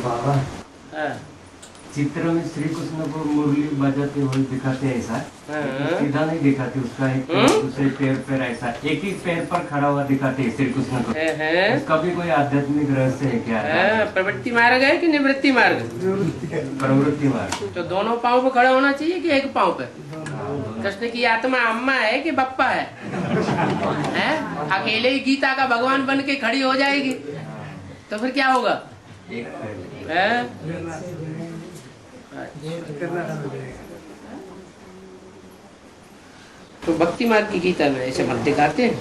बाबा हाँ। चित्र में श्री कृष्ण को मुरली बजाते हुए दिखाते हैं ऐसा, हाँ। सीधा नहीं दिखाते, उसका एक पैर दूसरे पैर पर ऐसा एक ही पैर पर खड़ा हुआ दिखाते हैं श्री कृष्ण को। उसका भी कोई आध्यात्मिक रहस्य है क्या? प्रवृत्ति मार्ग है कि निवृत्ति मार्ग? प्रवृत्ति मार्ग। तो दोनों पाँव पे खड़ा होना चाहिए कि एक पाँव पे? कृष्ण की आत्मा अम्मा है कि बप्पा है? अकेले ही गीता का भगवान बन के खड़ी हो जाएगी तो फिर क्या होगा? तो भक्ति मार्ग की गीता में ऐसे मत दिखाते हैं।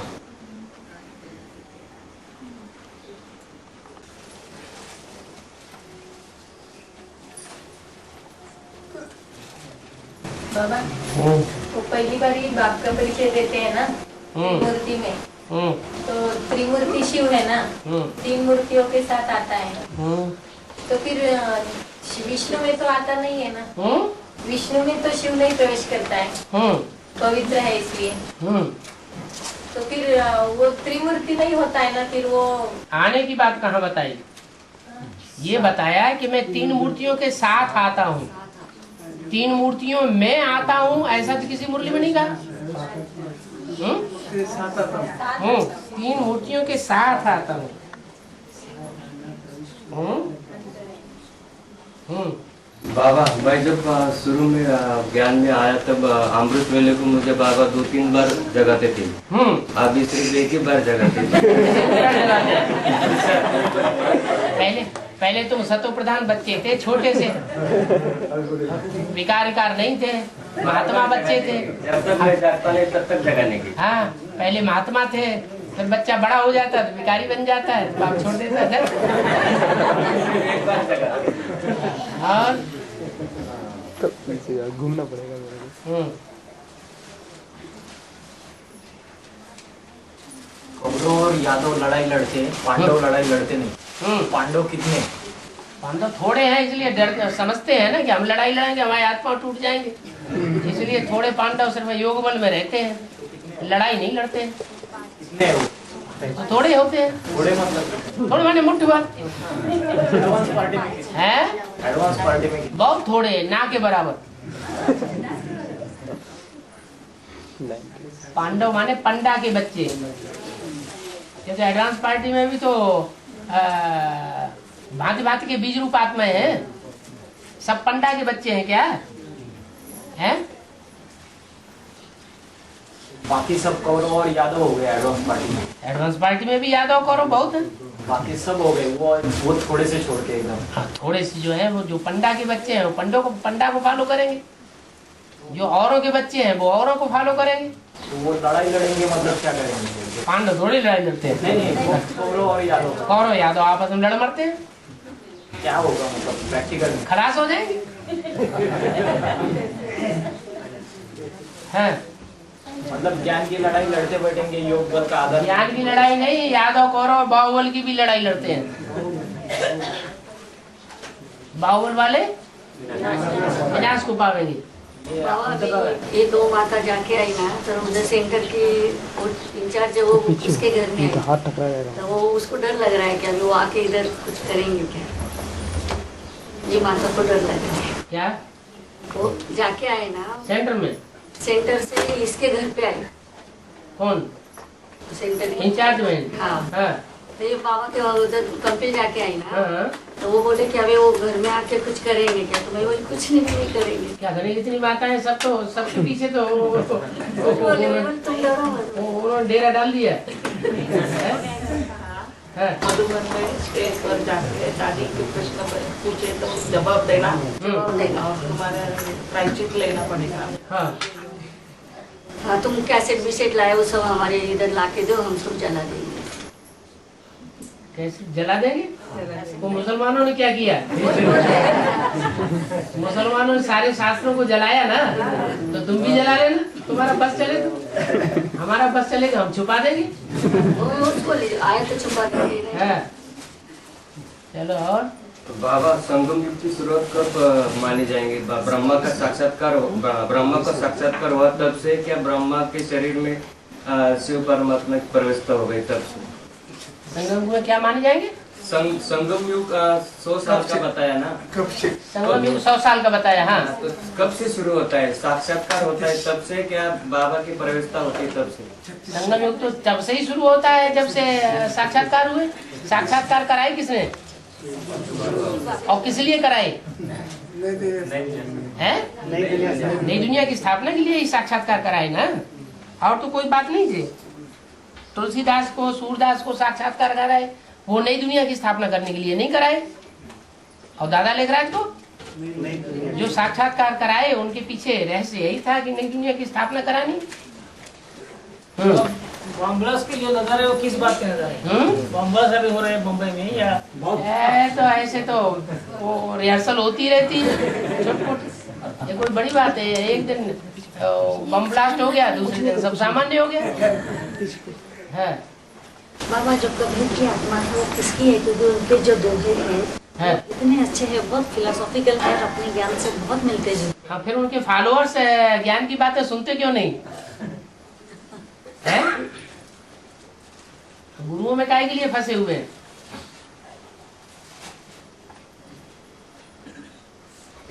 बाबा वो पहली बार ही बाप का परिचय देते हैं ना मूर्ति में, तो त्रिमूर्ति शिव है ना, 3 मूर्तियों के साथ आता है। तो फिर विष्णु में तो आता नहीं है ना, विष्णु में तो शिव नहीं प्रवेश करता है, पवित्र है इसलिए। तो फिर वो त्रिमूर्ति नहीं होता है ना, फिर वो आने की बात कहाँ बताई? ये बताया कि मैं 3 मूर्तियों के साथ आता हूँ, 3 मूर्तियों में आता हूँ, ऐसा तो किसी मुरली में नहीं कहा। 3 मूर्तियों के साथ आता हूँ। बाबा मैं जब शुरू में ज्ञान में आया तब अमृत वेले को मुझे बाबा 2-3 बार जगाते थे। अभी सिर्फ एक ही बार जगाते थे। पहले तुम सतो प्रधान बच्चे थे, छोटे से विकार नहीं थे, महात्मा बच्चे थे। जब तक मैं जागता नहीं तब तक जगाने की। हाँ, पहले महात्मा थे, फिर बच्चा बड़ा हो जाता है तो विकारी बन जाता है, बाप छोड़ देता है। एक बार जगा और घूमना पड़ेगा मेरे को। कौरव और यादव लड़ाई लड़ते हैं, पांडव लड़ाई लड़ते नहीं। पांडव कितने? पांडव थोड़े हैं, इसलिए डर समझते हैं ना कि हम लड़ाई लड़ेंगे हमारे हाथ पांव टूट जाएंगे, इसलिए थोड़े पांडव सिर्फ योग बल में रहते हैं, लड़ाई नहीं लड़ते हैं। कितने हो? तो थोड़े होते हैं। थोड़े मतलब थोड़े माने मुट्ठी भर एडवांस पार्टी में है, एडवांस पार्टी में बहुत थोड़े, ना के बराबर। पांडव माने पंडा के बच्चे, क्योंकि एडवांस पार्टी में भी तो भांति भांति के बीज रूप आत्माएं हैं, सब पंडा के बच्चे हैं क्या हैं? बाकी सब कौरव और यादव हो गए एडवांस पार्टी में। एडवांस पार्टी में भी यादव कौरव बहुत है, बाकी सब हो गए वो थोड़े से छोड़ के एकदम। हाँ, थोड़े से जो है वो जो पंडा के बच्चे हैं वो पंडा को फॉलो करेंगे, जो औरों के बच्चे हैं वो औरों को फॉलो करेंगे। तो वो लड़ाई लड़ेंगे मतलब क्या करेंगे? पांडव थोड़ी लड़ाई लड़ते हैं। नहीं कौरव और यादव। कौरव यादव आपस में लड़ मरते हैं, क्या होगा मतलब प्रैक्टिकल? खलास हो जाएंगे। हैं? मतलब ज्ञान की लड़ाई लड़ते बैठेंगे, योग बल का आधार। ज्ञान की लड़ाई नहीं, यादव कौरव बाहुबल की भी लड़ाई लड़ते हैं। बाहुबल वाले विनाश को पावेंगे। ये 2 माता जाके आई ना, तो उधर सेंटर की इंचार्ज है वो उसके घर में आई, तो वो उसको डर लग रहा है कि अभी वो आके इधर कुछ करेंगे क्या, ये माता को डर लग रहा है। क्या वो जाके आए ना सेंटर में? सेंटर से इसके घर पे आए। कौन सेंटर के इंचार्ज में? हाँ, हाँ, तो ये बाबा के उधर कंपनी जाके आई ना, हाँ। तो वो बोले कि अभी वो घर में आके कुछ करेंगे क्या, तो मैं बोली कुछ नहीं करेंगे। क्या करेंगे, इतनी माताएं सब तो सबके पीछे तो तुम डरो मत। उन्होंने डेरा डाल दिया। मधुबन में स्टेज पर जाके शादी के प्रश्न पूछे तो जवाब देना और तुम्हारा प्रायश्चित लेना पड़ेगा। हाँ, हाँ, तुम कैसेट विसेट लाए वो सब हमारे इधर लाके दो, हम सब जला देंगे। कैसे जला देंगे? वो मुसलमानों ने क्या किया? मुसलमानों ने सारे शास्त्रों को जलाया ना, तो तुम भी जला लेना, तुम्हारा बस चले तो हमारा बस चलेगा, हम छुपा देंगे। उसको ले आए तो छुपा देंगे। हाँ, चलो। और तो बाबा संगम युग की शुरुआत कब मानी जाएंगे? ब्रह्मा का साक्षात्कार हुआ तब से, क्या ब्रह्मा के शरीर में शिव परमात्मा की प्रवेशता हो गई तब से? संगम में क्या माने जाएंगे? संगम युग 100 साल का बताया ना। संगम युग 100 साल का बताया। हाँ, तो कब से शुरू होता है? साक्षात्कार होता है तब से, क्या बाबा की प्रवेशता होती है तब से? संगम युग तो तब से ही शुरू होता है जब से साक्षात्कार हुए। साक्षात्कार कराए किसने और किस लिए कराए? हैं? नई दुनिया की स्थापना के लिए ही साक्षात्कार कराए ना, और तो कोई बात नहीं थी। तुलसीदास को, सूरदास को साक्षात्कार कराए, वो नई दुनिया की स्थापना करने के लिए नहीं कराए। और दादा लेखराज को जो साक्षात्कार कराए, उनके पीछे रहस्य यही था कि नई दुनिया की स्थापना करानी। बॉम्बलास्ट के लिए नजर है, वो किस बात के नजर है? बॉम्बलास्ट अभी हो रहे हैं मुंबई में या? तो ऐसे तो वो रिहर्सल होती रहती है छोटी। ये कोई बड़ी बात है? एक दिन बम ब्लास्ट हो गया, दूसरे दिन सब सामान्य हो गया है। बाबा जो कबीर की आत्मा है वो किसकी है? क्योंकि उनके जो दोहे हैं इतने अच्छे हैं, बहुत फिलोसॉफिकल है, अपने ज्ञान से बहुत मिलते जुलते। हाँ, फिर उनके फॉलोअर्स ज्ञान की बातें सुनते क्यों नहीं है? गुरुओं में काहे के लिए फंसे हुए हैं?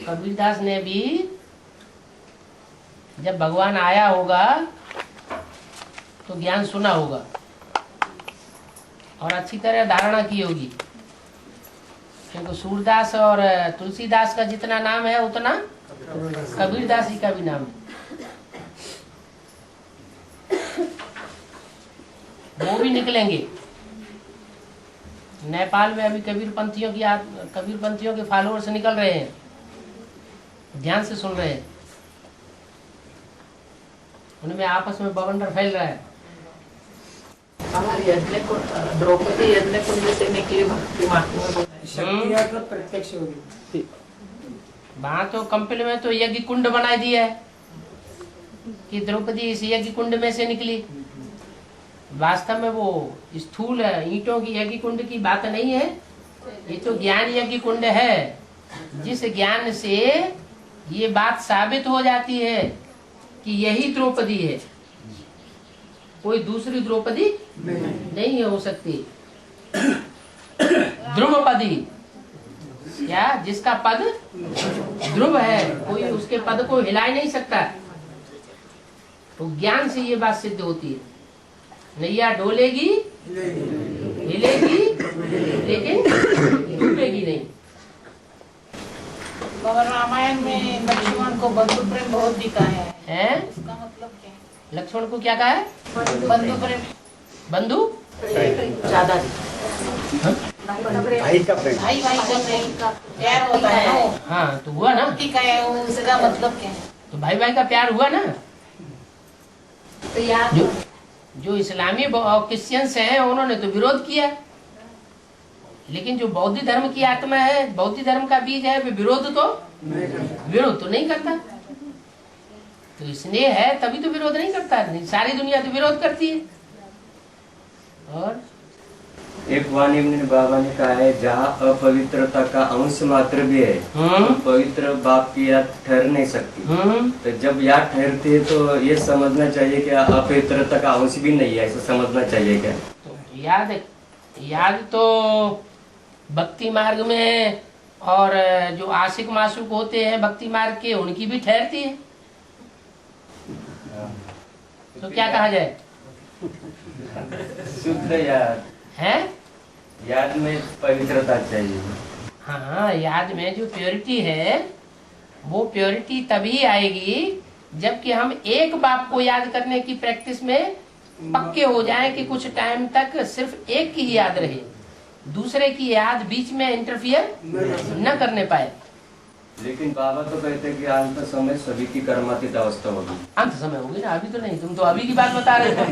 कबीरदास ने भी जब भगवान आया होगा तो ज्ञान सुना होगा और अच्छी तरह धारणा की होगी, क्योंकि सूरदास और तुलसीदास का जितना नाम है उतना कबीरदास जी का भी नाम है। वो भी निकलेंगे। नेपाल में अभी कबीरपंथियों के फॉलोअर्स निकल रहे हैं, ध्यान से सुन रहे हैं। उनमें आपस में बवंडर फैल रहा है। द्रौपदी यज्ञ कुंड से निकली भक्ति महात्मा प्रत्यक्ष होगी। वहां तो कंपनी में तो यज्ञ कुंड बना दिया है कि द्रौपदी इस यज्ञ कुंड में से निकली। वास्तव में वो स्थूल ईंटों की यज्ञ कुंड की बात नहीं है, ये तो ज्ञान यज्ञ कुंड है, जिस ज्ञान से ये बात साबित हो जाती है कि यही द्रौपदी है, कोई दूसरी द्रौपदी नहीं हो सकती। ध्रुवपदी, क्या जिसका पद ध्रुव है, कोई उसके पद को हिला ही नहीं सकता। तो ज्ञान से ये बात सिद्ध होती है। नैया डोलेगी हिलेगी लेकिन डूबेगी नहीं। मगर रामायण में लक्ष्मण को बंधु प्रेम बहुत दिखाया है, इसका मतलब क्या है? लक्ष्मण को क्या कहा है? बंधु प्रेम, बंधु ज्यादा भाई का प्रेम, भाई भाई का प्रेम का प्यार होता है ना। हाँ, तो हुआ ना, ठीक है, उसका मतलब क्या है? तो भाई भाई का प्यार हुआ ना। तो याद जो इस्लामी क्रिश्चियंस हैं उन्होंने तो विरोध किया, लेकिन जो बौद्ध धर्म की आत्मा है, बौद्ध धर्म का बीज है, विरोध तो नहीं करता। तो स्नेह है तभी तो विरोध नहीं करता, नहीं सारी दुनिया तो विरोध करती है। और एक वाणी में बाबा ने कहा है, जहाँ अपवित्रता का अंश मात्र भी है तो पवित्र बाप की याद ठहर नहीं सकती। तो जब याद ठहरती है तो ये समझना चाहिए कि अपवित्रता का अंश भी नहीं है, ऐसा समझना चाहिए क्या? तो याद तो भक्ति मार्ग में और जो आशिक माशूक होते हैं भक्ति मार्ग के, उनकी भी ठहरती है। तो क्या कहा जाए? शुद्ध याद है, याद में पवित्रता चाहिए। हाँ, याद में जो प्योरिटी है वो प्योरिटी तभी आएगी जबकि हम एक बाप को याद करने की प्रैक्टिस में पक्के हो जाएं कि कुछ टाइम तक सिर्फ एक की ही याद रहे, दूसरे की याद बीच में इंटरफियर न करने पाए। लेकिन बाबा तो कहते हैं कि अंत समय सभी की कर्मातीत अवस्था होगी। अंत समय होगी ना, अभी तो नहीं। तुम तो अभी की बात बता रहे थे।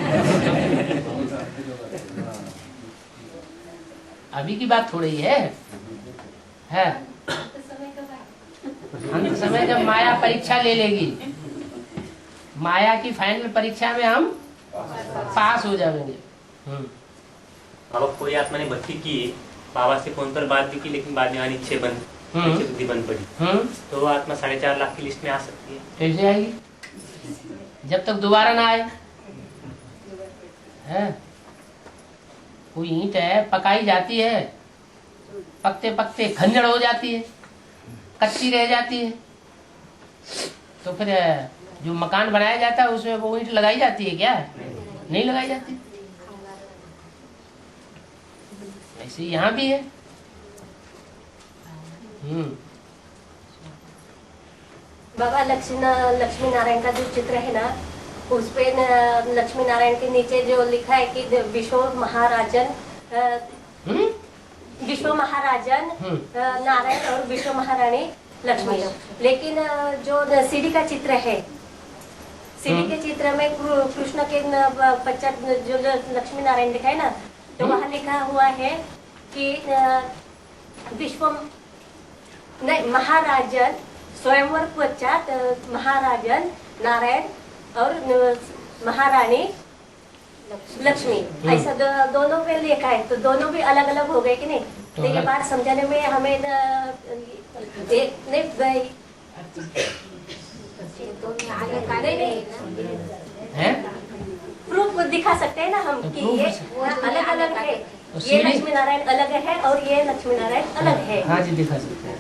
अभी की बात थोड़ी है। अंत समय जब माया परीक्षा ले लेगी, माया की फाइनल परीक्षा में हम पास हो जाएंगे। बाबा कोई आत्मा ने भक्ति की, बाबा से फोन पर बात भी की, लेकिन बाद में अनिच्छे बुद्धि बंद पड़ी, तो वो आत्मा 4.5 लाख की लिस्ट में आ सकती है। कैसे आएगी? जब तक दोबारा ना आए। है कोई ईंट है, पकाई जाती है, पकते पकते खंजर हो जाती है, कच्ची रह जाती है, तो फिर जो मकान बनाया जाता है उसमें वो ईंट लगाई जाती है क्या? नहीं लगाई जाती। ऐसे यहाँ भी है। बाबा लक्ष्मी नारायण का जो चित्र है ना, उस पे लक्ष्मी नारायण के नीचे जो लिखा है कि विश्व महाराजन नारायण और विश्व महारानी लक्ष्मी। लेकिन जो सीढ़ी का चित्र है, सीढ़ी के चित्र में कृष्ण के पश्चात जो लक्ष्मी नारायण लिखा है ना, तो वहाँ लिखा हुआ है कि महाराजन स्वयंवर पश्चात महाराजन नारायण और महारानी लक्ष्मी, ऐसा दोनों पे लिखा है। तो दोनों भी अलग अलग हो गए कि नहीं? तो ये बात समझाने में हमें प्रूफ दिखा सकते हैं ना हम कि ये अलग अलग है, ये लक्ष्मी नारायण अलग है और ये लक्ष्मी नारायण अलग है। हाँ जी, दिखा सकते हैं।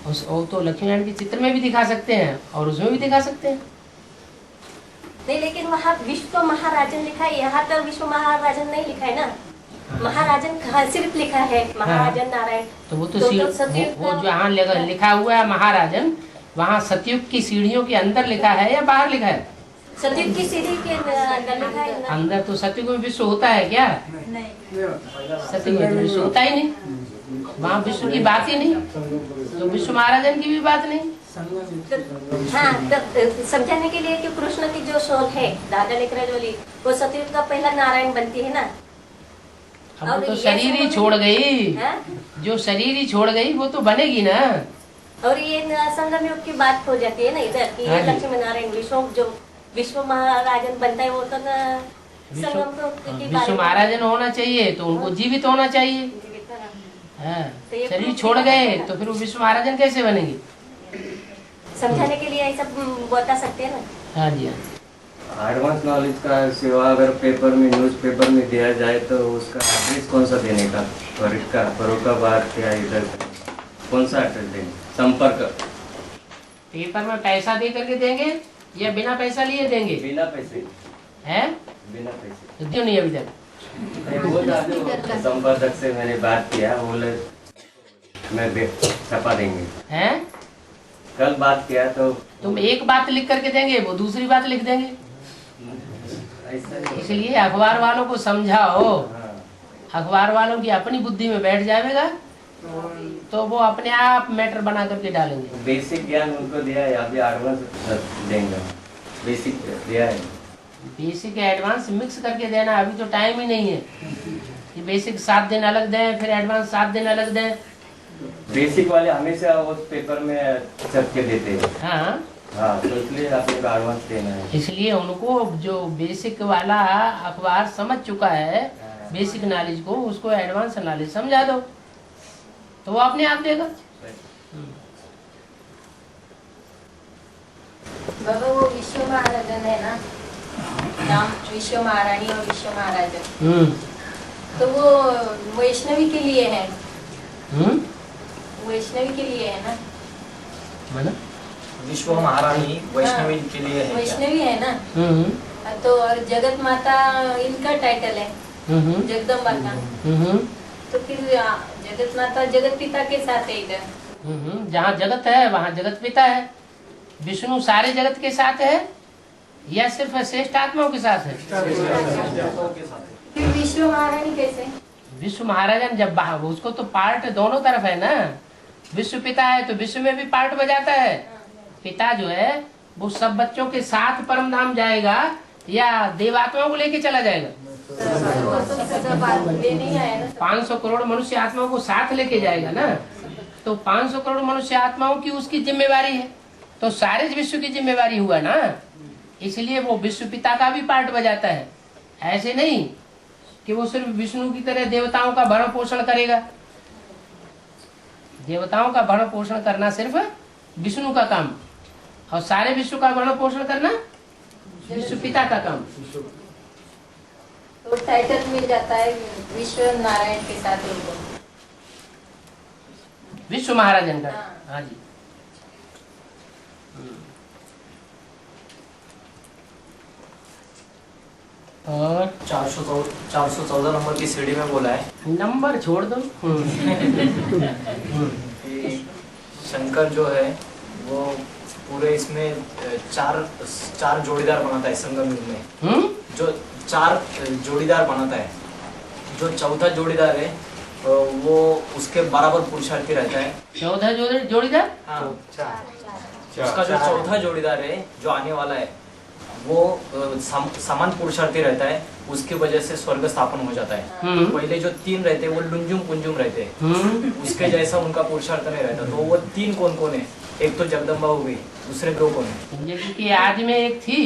और तो लक्ष्मी नारायण के चित्र में भी दिखा सकते हैं और उसमें भी दिखा सकते हैं। नहीं, लेकिन वहाँ विश्व महाराजन लिखा है, यहाँ तो विश्व महाराजन नहीं लिखा है ना, महाराजन सिर्फ लिखा है महाराजन नारायण। तो वो तो वो जहाँ लिखा हुआ है महाराजन, वहाँ सतयुग की सीढ़ियों के अंदर लिखा है या बाहर लिखा है? सतयुग की सीढ़ी के अंदर लिखा है। अंदर तो सतयुग में विश्व होता है क्या? सतयुग में विश्व होता ही नहीं, वहाँ विश्व की बात ही नहीं, तो विश्व महाराजन की भी बात नहीं। हाँ, तो समझाने के लिए कि कृष्ण की जो सोल है दादा लेकर जोली, वो सतयुग का पहला नारायण बनती है ना। अब तो शरीर ही छोड़ गई, जो शरीर ही छोड़ गई वो तो बनेगी ना। और ये संगम युग की बात हो जाती है ना इधर की, लक्ष्मी नारायण विश्व महाराजन बनता है, वो तो संगम विश्व महाराजन होना चाहिए तो उनको जीवित होना चाहिए। शरीर छोड़ गए तो फिर वो विश्व महाराजन कैसे बनेंगे? समझाने के लिए ऐसा बता सकते हैं ना। हाँ जी, एडवांस नॉलेज का सेवा अगर पेपर में न्यूज़पेपर में दिया जाए तो उसका एड्रेस कौन सा देने का? फरुखाबाद या इधर कौन सा एड्रेस देंगे? संपर्क पेपर में पैसा दे करके देंगे या बिना पैसा लिए देंगे? बिना पैसे है, बिना पैसे क्यों नहीं अभी तक? वो संपादक से मैंने बात किया, बोले मैं छपा देंगे। हैं? कल बात किया तो तुम एक बात लिख करके देंगे, वो दूसरी बात लिख देंगे। इसलिए अखबार वालों को समझाओ, अखबार वालों की अपनी बुद्धि में बैठ जाएगा तो वो अपने आप मैटर बना करके डालेंगे। बेसिक ज्ञान उनको दिया है, अभी एडवांस देंगे। बेसिक दिया है, बेसिक एडवांस मिक्स करके देना, अभी तो टाइम ही नहीं है कि बेसिक 7 दिन अलग दें फिर एडवांस 7 दिन अलग दें। बेसिक वाले हमेशा उस पेपर में छप के देते हैं। हाँ हाँ, तो इसलिए आपको एडवांस देना है। इसलिए उनको जो बेसिक वाला अखबार समझ चुका है बेसिक नॉलेज को, उसको एडवांस नॉलेज समझा दो तो वो अपने आप देगा। बाबा वो विश्व महाराजन है ना, नाम विश्व महारानी और विश्व महाराजन, तो वो वैष्णवी के लिए है, वैष्णवी के लिए है ना, मतलब विश्व महारानी वैष्णवी के लिए है, वैष्णवी है ना। तो और जगत माता इनका टाइटल है, जगदम्बा का। तो फिर जगत माता जगत पिता के साथ है इधर। जहाँ जगत है वहाँ जगत पिता है। विष्णु सारे जगत के साथ है या सिर्फ श्रेष्ठ आत्माओं के साथ है? फिर विश्व महारानी कैसे? विश्व महाराजन जब उसको तो पार्ट दोनों तरफ है ना। विश्व पिता है तो विश्व में भी पार्ट बजाता है। पिता जो है वो सब बच्चों के साथ परम धाम जाएगा या देवात्माओं को लेके चला जाएगा? 500 करोड़ मनुष्य आत्माओं को साथ लेके जाएगा ना। तो 500 करोड़ मनुष्य आत्माओं की उसकी जिम्मेवारी है, तो सारे विश्व की जिम्मेवारी हुआ ना। इसलिए वो विश्व पिता का भी पार्ट बजाता है। ऐसे नहीं कि वो सिर्फ विष्णु की तरह देवताओं का भरण पोषण करेगा। देवताओं का भरण पोषण करना सिर्फ विष्णु का काम और सारे विश्व का भरण पोषण करना विश्व पिता का काम। तो टाइटल मिल जाता है विश्व नारायण के साथ उनको। विश्व महाराजन का। हाँ। हाँ जी। और 414 नंबर की सीढ़ी में बोला है नंबर छोड़ दो। कि शंकर जो है वो पूरे इसमें चार जोड़ीदार बनाता है संगम युग में। जो 4 जोड़ीदार बनाता है, जो चौथा जोड़ीदार है वो उसके बराबर पुरुषार्थी रहता है। 14 जोड़ीदार। हाँ, उसका जो चौथा जोड़ीदार है जो आने वाला है वो समान पुरुषार्थी रहता है, उसकी वजह से स्वर्ग स्थापन हो जाता है। पहले जो 3 रहते हैं वो लुंजुम पुंजुम रहते हैं, उसके जैसा उनका पुरुषार्थ नहीं रहता। तो वो 3 कौन कौन है? एक तो जगदम्बा हो गई, दूसरे 2 कौन है? यज्ञ की आदि में एक थी,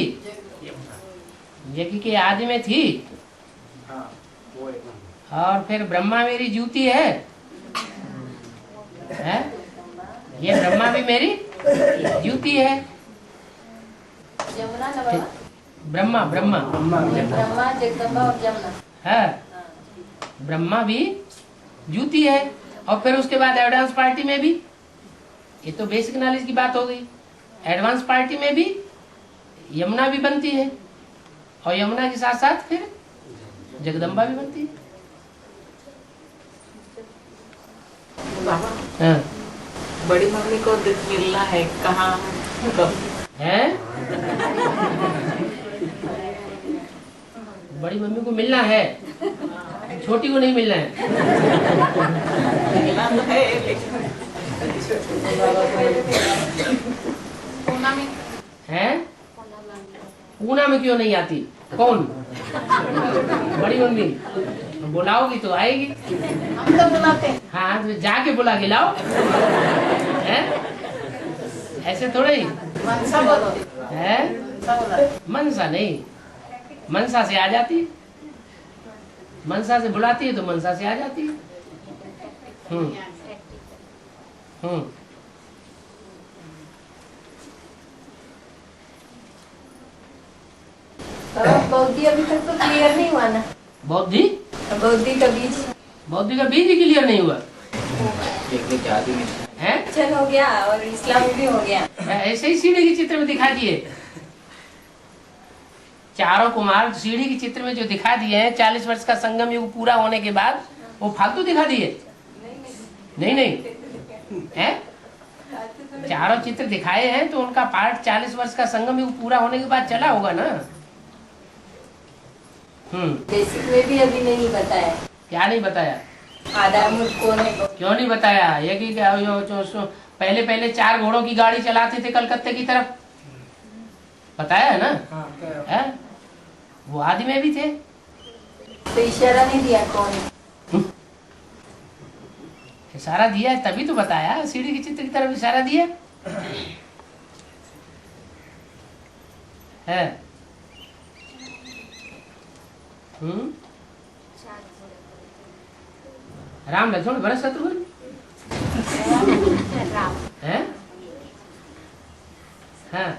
यज्ञ की आदि में थी। हाँ, वो है। और फिर ब्रह्मा मेरी जूती है, ये ब्रह्मा भी मेरी जूती है। जमुना ना बाबा? ब्रह्मा ब्रह्मा ब्रह्मा, जगदम्बा और जमुना। है, ब्रह्मा भी जूती है। और फिर उसके बाद एडवांस पार्टी में भी, ये तो बेसिक नॉलेज की बात हो गई, एडवांस पार्टी में भी यमुना भी बनती है, और यमुना के साथ साथ फिर जगदम्बा भी बनती है। बाबा हाँ। बड़ी मम्मी को मिलना है कहाँ कब? है, बड़ी मम्मी को मिलना है, छोटी को नहीं मिलना है। मिलना तो है लेकिन पूना में है, पूना में क्यों नहीं आती? कौन? बड़ी मम्मी बुलाओगी तो आएगी। हम तो बुलाते हैं। हाँ, तो जाके बुला के लाओ। है, ऐसे थोड़े ही मनसा बोलो। है, मनसा बोला। मनसा नहीं, मनसा से आ जाती है, मनसा से बुलाती है तो मनसा से आ जाती है। बौद्धि अभी तक तो क्लियर नहीं हुआ ना? बौद्धि, बौद्धि का बीज बौद्धि का बीज ही क्लियर नहीं हुआ है। चल हो गया और इस्लाम भी हो गया। ऐसे ही सीढ़ी के चित्र में दिखा दिए, चारों कुमार सीढ़ी के चित्र में जो दिखा दिए हैं, 40 वर्ष का संगम युग पूरा होने के बाद वो फालतू दिखा दिए? नहीं है, चारों चित्र दिखाए हैं तो उनका पार्ट 40 वर्ष का संगम युग पूरा होने के बाद चला होगा ना। बेसिक में भी अभी नहीं बताया। क्या नहीं बताया? आधार कौन है? क्यों नहीं बताया? ये कि पहले पहले 4 घोड़ों की गाड़ी चलाते थे कलकत्ते की तरफ, बताया है ना? है? वो आदि में भी थे। तो इशारा नहीं दिया कौन है? इशारा दिया है तभी तो बताया, सीढ़ी के चित्र की तरफ इशारा दिया है। राम लक्ष्मण भरत शत्रुघ्न है। हाँ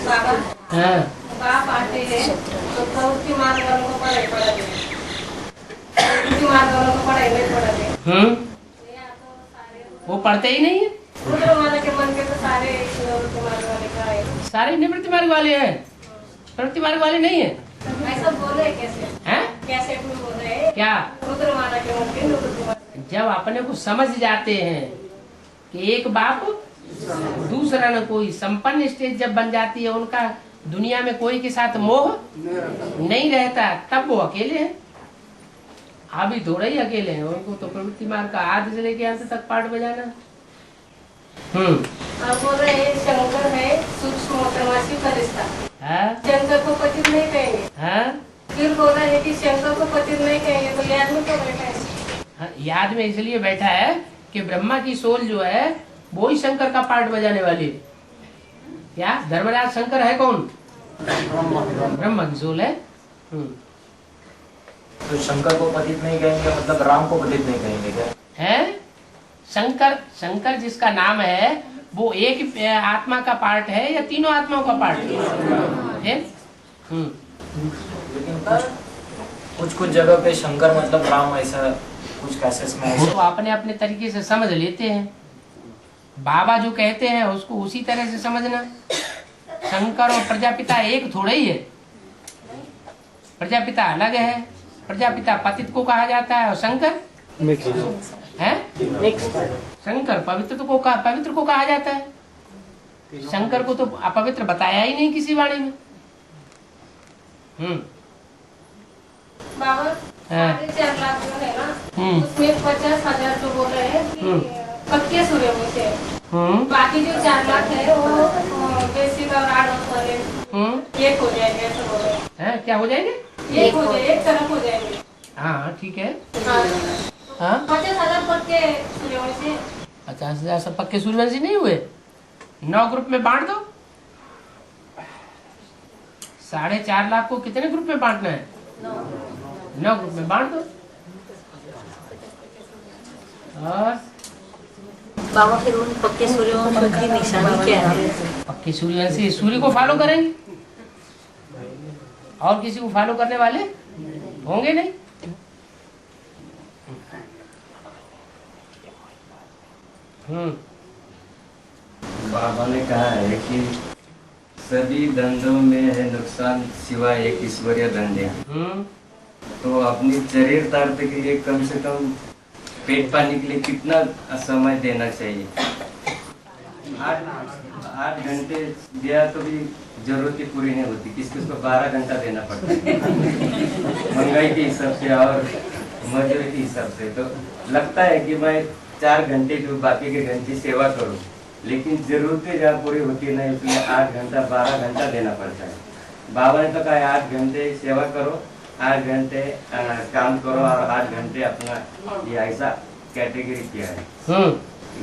बाबा हाँ बाप आते हैं तो प्रवृत्ति मार्ग वालों को पढ़ाई पढ़ाते हैं, प्रवृत्ति मार्ग वालों को पढ़ाई नहीं पढ़ाते। वो पढ़ते ही नहीं है। रुद्र वाले के मन के तो सारे प्रवृत्ति मार्ग वाले का है। सारे निवृत्ति मार्ग वाले हैं, प्रवृत्ति मार्ग वाले नहीं है। ऐसा बोले कैसे? हैं? कैसे तुम बोल रहे हैं? क्या? रुद्र वाला के मन के रुद्र वाला। जब अपने को समझ जाते हैं कि एक बाप दूसरा न कोई, संपन्न स्टेज जब बन जाती है, उनका दुनिया में कोई के साथ मोह नहीं रहता, तब वो अकेले हैं। अभी थोड़ा ही अकेले हैं, उनको तो प्रवृत्ति मार्ग का आदि से लेके अंत तक पाठ बजाना। आप बोल रहे हैं शंकर है सूक्ष्म तमाशी का रिश्ता, शंकर को पतित नहीं कहेंगे। फिर बोल रहे हैं कि शंकर को पतित नहीं कहेंगे, तो याद में तो बैठा है। याद में इसलिए बैठा है कि ब्रह्मा की सोल जो है वो ही शंकर का पार्ट बजाने वाली है। क्या धर्मराज शंकर है कौन? ब्रह्मा की सोल है। तो शंकर को पतित नहीं कहेंगे मतलब राम को पतित नहीं कहेंगे क्या? है शंकर, शंकर जिसका नाम है वो एक आत्मा का पार्ट है या तीनों आत्माओं का पार्ट है? लेकिन कुछ कुछ जगह पे शंकर मतलब राम ऐसा कुछ कैसेस में वो तो अपने अपने तरीके से समझ लेते हैं। बाबा जो कहते हैं उसको उसी तरह से समझना। शंकर और प्रजापिता एक थोड़ा ही है। प्रजापिता अलग है। प्रजापिता पतित को कहा जाता है और शंकर है शंकर पवित्र को कहा जाता है। शंकर को तो अपवित्र बताया ही नहीं किसी वाणी में। बाबा हाँ। 4.5 लाख जो है ना, उसमें 50,000 जो बोल रहे हैं कि पक्के सूर्यवंशी है। बाकी जो 4 लाख है वो बेसिक और एडवांस वाले एक हो जाएंगे ऐसा बोल रहे हैं। क्या हो जाएंगे? एक हो जाएंगे, एक तरफ हो जाएंगे। हाँ ठीक है। हाँ 50,000 पक्के सूर्यवंशी। 50,000 सब पक्के सूर्यवंशी नहीं हुए? 9 ग्रुप में बांट दो। 4.5 लाख को कितने ग्रुप में बांटना है? 9 ग्रुप में बांट दो। और बाबा फिर उन पक्के सूर्यवंशी की निशानी क्या है? पक्के सूर्यवंशी सूर्य को फॉलो करेंगे और किसी को फॉलो करने वाले होंगे नहीं। बाबा ने कहा है कि सभी धंधों में है नुकसान सिवाय एक ईश्वरीय धंधे। तो अपनी शरीर तारते के लिए कम से कम पेट पानी के लिए कितना समय देना चाहिए? 8 घंटे दिया तो भी जरूरतें पूरी नहीं होती। किसी को 12 घंटा देना पड़ता है महंगाई के हिसाब से और मजदूरी के हिसाब से। तो लगता है कि मैं 4 घंटे जो बाकी के घंटे सेवा करूं, लेकिन जरूरतें जहाँ पूरी होती नहीं उसमें 8 घंटा 12 घंटा देना पड़ता है। बाबा ने तो कहा 8 घंटे सेवा करो, 8 घंटे काम करो और 8 घंटे अपना, ये ऐसा कैटेगरी किया है।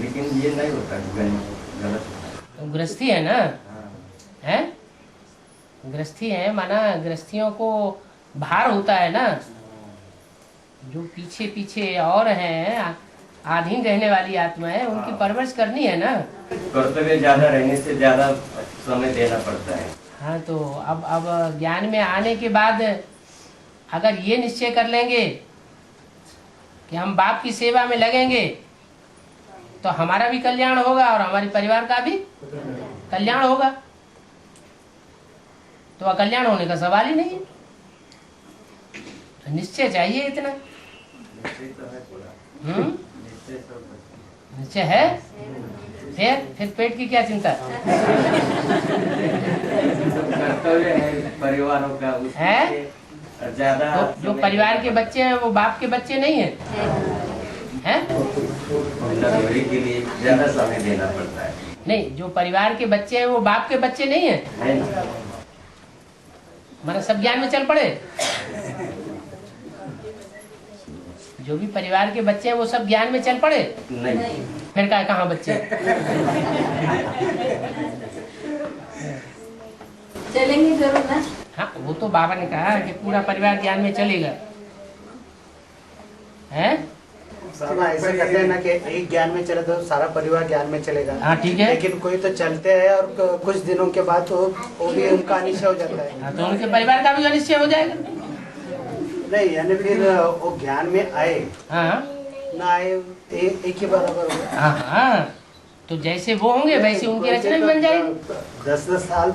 लेकिन ये नहीं होता, गलत होता है। गृहस्थी है ना, है गृहस्थी है, माना गृहस्थियों को भार होता है ना। जो पीछे पीछे और हैं आधीन रहने वाली आत्मा है, उनकी परवरिश करनी है ना। कर्तव्य ज्यादा रहने से ज्यादा समय देना पड़ता है। हाँ तो अब ज्ञान में आने के बाद अगर ये निश्चय कर लेंगे कि हम बाप की सेवा में लगेंगे तो हमारा भी कल्याण होगा और हमारे परिवार का भी कल्याण होगा। तो अकल्याण होने का सवाल ही नहीं है। निश्चय चाहिए इतना। निश्चय है, फिर पेट की क्या चिंता कर्तव्य है परिवारों का है। ज्यादा तो जो परिवार के बच्चे हैं वो बाप के बच्चे नहीं है, हैं? के लिए ज्यादा समय देना पड़ता है। नहीं, जो परिवार के बच्चे हैं वो बाप के बच्चे नहीं है। हमारा सब ज्ञान में चल पड़े। जो भी परिवार के बच्चे हैं वो सब ज्ञान में चल पड़े नहीं। फिर कहाँ बच्चे चलेंगे जरूर ना। हाँ वो तो बाबा ने कहा कि पूरा परिवार ज्ञान में चलेगा, है? ऐसा करते हैं ना कि एक ज्ञान में चले तो सारा परिवार ज्ञान में चलेगा। हाँ ठीक है। लेकिन कोई तो चलते हैं और कुछ दिनों के बाद तो वो भी उनका अनिश्चय हो जाता है। हाँ, तो उनके परिवार का भी अनिश्चय हो जाएगा। नहीं यानी फिर वो ज्ञान में आए हाँ ना आए एक ही बराबर होगा। हाँ हाँ, तो जैसे वो होंगे वैसे उनकी रचना भी बन जाएगी। 10-10 साल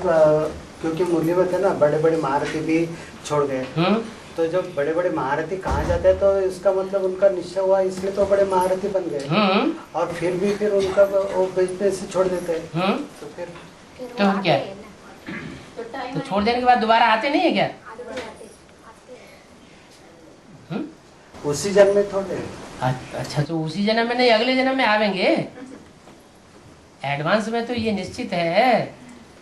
क्योंकि मुरली में थे ना, बड़े बड़े महारथी भी छोड़ गए। तो जब बड़े बड़े महारथी कहाँ जाते हैं तो इसका मतलब उनका निश्चय हुआ, इसलिए तो बड़े महारथी बन गए। और फिर उनका वो बिजनेस छोड़ देते हैं। तो फिर तो क्या है? तो छोड़ देने के बाद दोबारा आते नहीं है क्या? उसी जन्म में थोड़े। अच्छा, तो उसी जन्म में नहीं, अगले जन्म में आवेंगे। एडवांस में तो ये निश्चित है,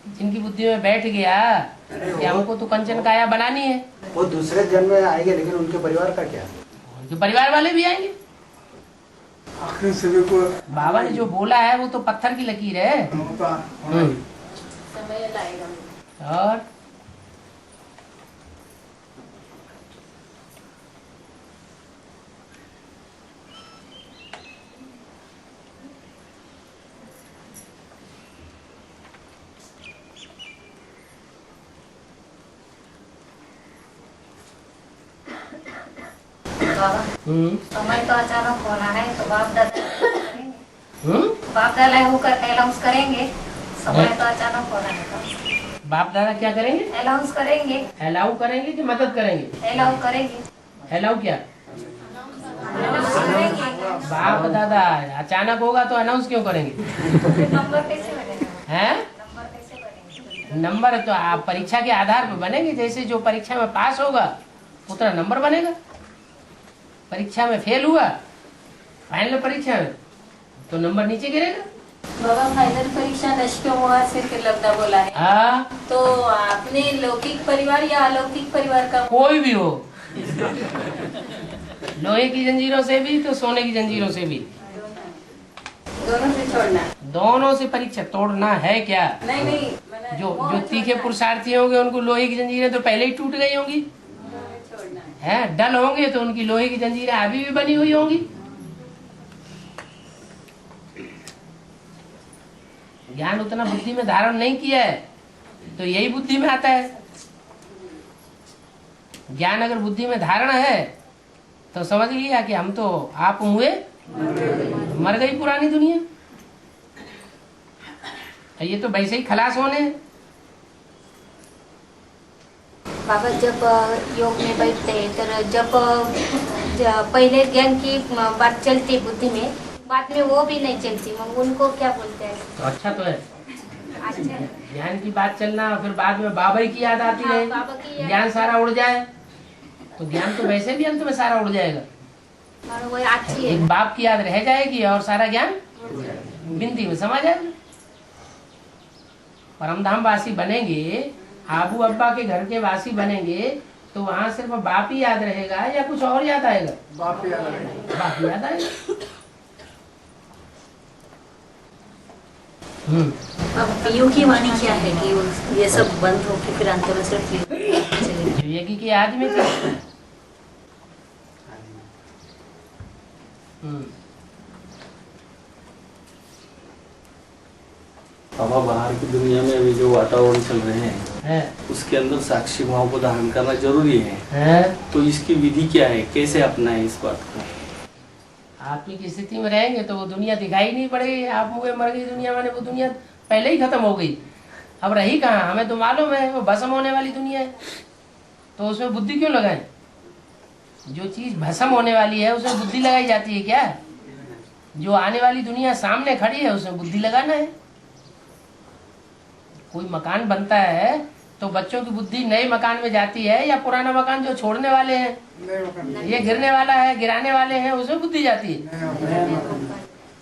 जिनकी बुद्धि में बैठ गया कि हमको तो कंचन काया बनानी है, वो दूसरे जन्म में आएंगे। लेकिन उनके परिवार का क्या? उनके परिवार वाले भी आएंगे। बाबा ने जो बोला है वो तो पत्थर की लकीर है। समय लाएगा। और बाबा समय तो अचानक होना है, तो बाप दादा होकर अनाउंस करेंगे। समय तो अचानक होना है, तो बाप दादा क्या करेंगे? अनाउंस करेंगे। अलाउ करेंगे कि मदद करेंगे? अलाउ करेंगे। अलाउ क्या? अनाउंस करेंगे। बाप दादा अचानक होगा तो अनाउंस क्यों करेंगे? नंबर कैसे बनेगा? हैं? नंबर कैसे बनेगा? नंबर तो आप परीक्षा के आधार पर बनेंगे। जैसे जो परीक्षा में पास होगा उतना नंबर बनेगा। परीक्षा में फेल हुआ फाइनल परीक्षा में तो नंबर नीचे गिरेगा। बाबा फाइनल परीक्षा नष्ट हुआ से फिर लगता बोला है। हाँ, तो आपने लौकिक परिवार या अलौकिक परिवार का कोई भी हो, लोहे की जंजीरों से भी तो सोने की जंजीरों से भी, दोनों से छोड़ना? दोनों से परीक्षा तोड़ना है क्या? नहीं नहीं मैंने जो वो जो तीखे पुरुषार्थी होंगे उनको लोहे की जंजीरें तो पहले ही टूट गई होंगी। छोड़ना है डल होंगे तो उनकी लोहे की जंजीरें अभी भी बनी हुई होंगी। ज्ञान उतना बुद्धि में धारण नहीं किया है तो यही बुद्धि में आता है। ज्ञान अगर बुद्धि में धारण है तो समझ लिया कि हम तो आप हुए मर गई पुरानी दुनिया। ये तो वैसे ही खलास होने हैं। बाबा जब योग में बैठते हैं तो जब पहले ज्ञान की बात चलती बुद्धि में, बाद में वो भी नहीं चलती, उनको क्या बोलते हैं? तो अच्छा तो है अच्छा, ज्ञान की बात चलना, फिर बाद में बाबा की याद आती हाँ, रहे, बाबा की याद। ज्ञान सारा उड़ जाए तो ज्ञान तो वैसे भी अंत में सारा उड़ जाएगा। और वो अच्छी है। एक बाप की याद रह जाएगी और सारा ज्ञान बिंदी में समा जाएगा। परमधाम वासी बनेंगे, आबू अब्बा के घर के वासी बनेंगे तो वहाँ सिर्फ बाप ही याद रहेगा या कुछ और याद आएगा? बाप याद आएगा। बाप याद आएगा। अब पीयू की वाणी क्या है कि ये सब बंद हो के फिर अंत में सिर्फ चलेगी? योगी की याद में थी। बाबा बाहर की दुनिया में अभी जो वातावरण चल रहे हैं है उसके अंदर साक्षी भाव को धारण करना जरूरी है। तो इसकी विधि क्या है, कैसे अपनाएं इस बात को? आप की स्थिति में रहेंगे तो वो दुनिया दिखाई नहीं पड़ेगी। आप मुझे मर गई दुनिया, माने वो दुनिया पहले ही खत्म हो गई, अब रही कहाँ? हमें तो मालूम है वो भस्म होने वाली दुनिया है, तो उसमें बुद्धि क्यों लगाएं? जो चीज भस्म होने वाली है उसमें बुद्धि लगाई जाती है क्या? जो आने वाली दुनिया सामने खड़ी है उसमें बुद्धि लगाना है। कोई मकान बनता है तो बच्चों की बुद्धि नए मकान में जाती है या पुराना मकान जो छोड़ने वाले हैं, ये गिरने वाला है, गिराने वाले हैं, उसमें बुद्धि जाती है।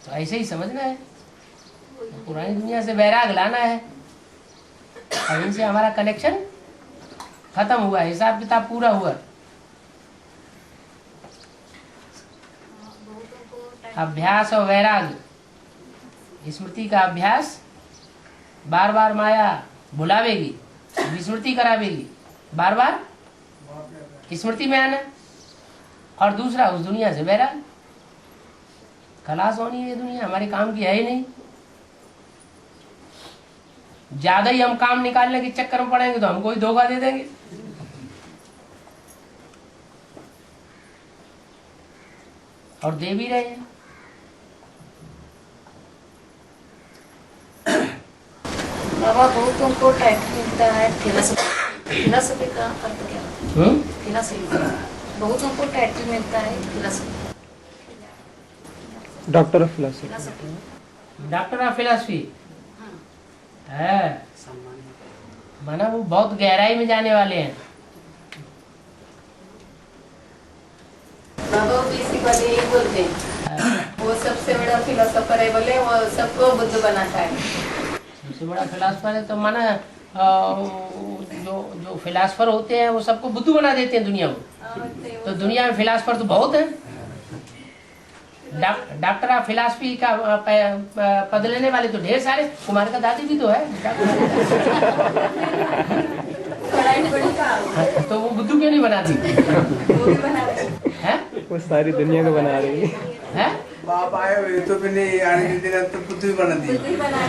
तो ऐसे ही समझना है, पुरानी दुनिया से वैराग लाना है और इनसे हमारा कनेक्शन खत्म हुआ, हिसाब किताब पूरा हुआ। अभ्यास और वैराग, स्मृति का अभ्यास बार बार माया भुलावेगी, विस्मृति करावेगी, बार बार स्मृति में आना। और दूसरा उस दुनिया से वैराग, खलास होनी है। ये दुनिया हमारे काम की है ही नहीं। ज्यादा ही हम काम निकालने के चक्कर में पड़ेंगे तो हमको ही धोखा दे देंगे। और दे भी रहे हैं। बाबा बहुतों को टाइटल मिलता है फिलोसफी का अर्थ क्या है? फिलोसफी बहुतों को टाइटल मिलता है philosophy, doctor of philosophy. Doctor of philosophy है, माना वो बहुत गहराई में जाने वाले हैं। बाबा इसी बात यही बोलते हैं, वो सबसे बड़ा फिलोसोफर है बोले, वो सबको बुद्ध बनाता है। सबसे बड़ा फिलासफर है तो माना जो फिलासफर होते हैं वो सबको बुद्धू बना देते हैं दुनिया को। तो दुनिया में फिलासफर तो बहुत है। डॉक्टर ऑफ फिलासफी का पद लेने वाले तो ढेर सारे। कुमार का दादी भी तो है तो वो बुद्धू क्यों नहीं बनाती? है वो सारी दुनिया को बना रही है। बाप आए हुए तो भी नहीं आने के दिन तो बुद्धू बना दी,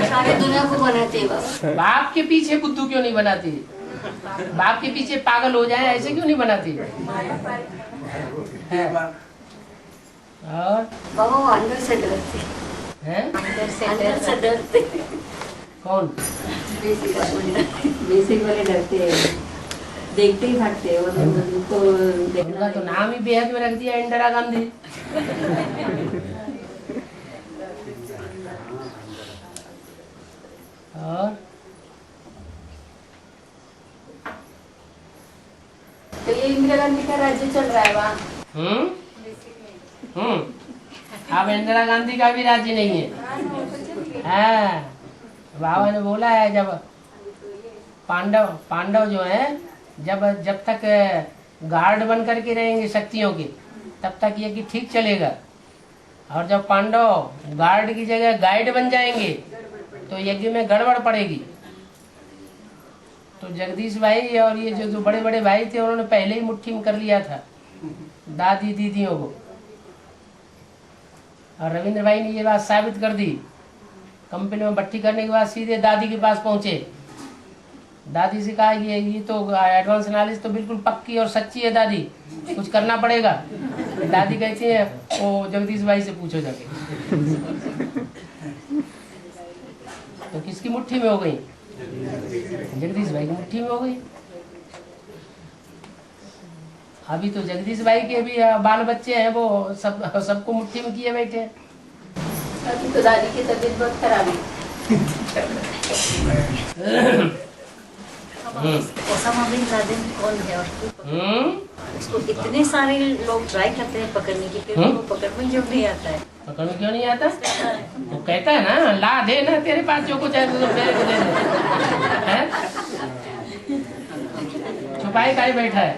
सारे दुनिया को बनाते हैं बाबा। बाप के पीछे बुद्धू क्यों नहीं बनाती? बाप के पीछे पागल हो जाए ऐसे क्यों नहीं बनाती? और बाबा वो अंदर से डरते हैं? अंदर से डरते कौन? बेसिक वाले डरते हैं, देखते ही भागते हैं, उनको उनका तो नाम ही बेहद में रख दिया, इंदिरा गांधी। और तो ये इंदिरा गांधी का राज्य चल रहा है वहाँ। अब इंदिरा गांधी का भी राज्य नहीं है। हाँ, बाबा ने बोला है जब पांडव जो है जब तक गार्ड बन करके रहेंगे शक्तियों के, तब तक ये कि ठीक चलेगा। और जब पांडव गार्ड की जगह गाइड बन जाएंगे तो यज्ञ में गड़बड़ पड़ेगी। तो जगदीश भाई और ये जो बड़े बड़े भाई थे उन्होंने पहले ही मुट्ठी में कर लिया था दादी दीदियों को। और रविंद्र भाई ने ये बात साबित कर दी। कंपनी में भट्टी करने के बाद सीधे दादी के पास पहुंचे। दादी से कहा ये तो एडवांस नॉलेज तो बिल्कुल पक्की और सच्ची है दादी, कुछ करना पड़ेगा। दादी कहती है वो जगदीश भाई से पूछो जाके। तो किसकी मुट्ठी में हो गई? जगदीश भाई की मुट्ठी में हो गई। अभी तो जगदीश भाई के भी बाल बच्चे हैं, वो सबको मुट्ठी में किए बैठे हैं। अभी तो दादी की तबीयत बहुत खराब है। ओसामा बिन लादेन कौन है और उसको इतने सारे लोग ट्राई करते हैं पकड़ने की, फिर उनको पकड़ में जो नहीं आता है। पकड़ में क्यों नहीं आता? वो कहता है ना, ला दे ना, तेरे पास जो कुछ है तो मेरे को दे दे। छुपाई का ही बैठा है,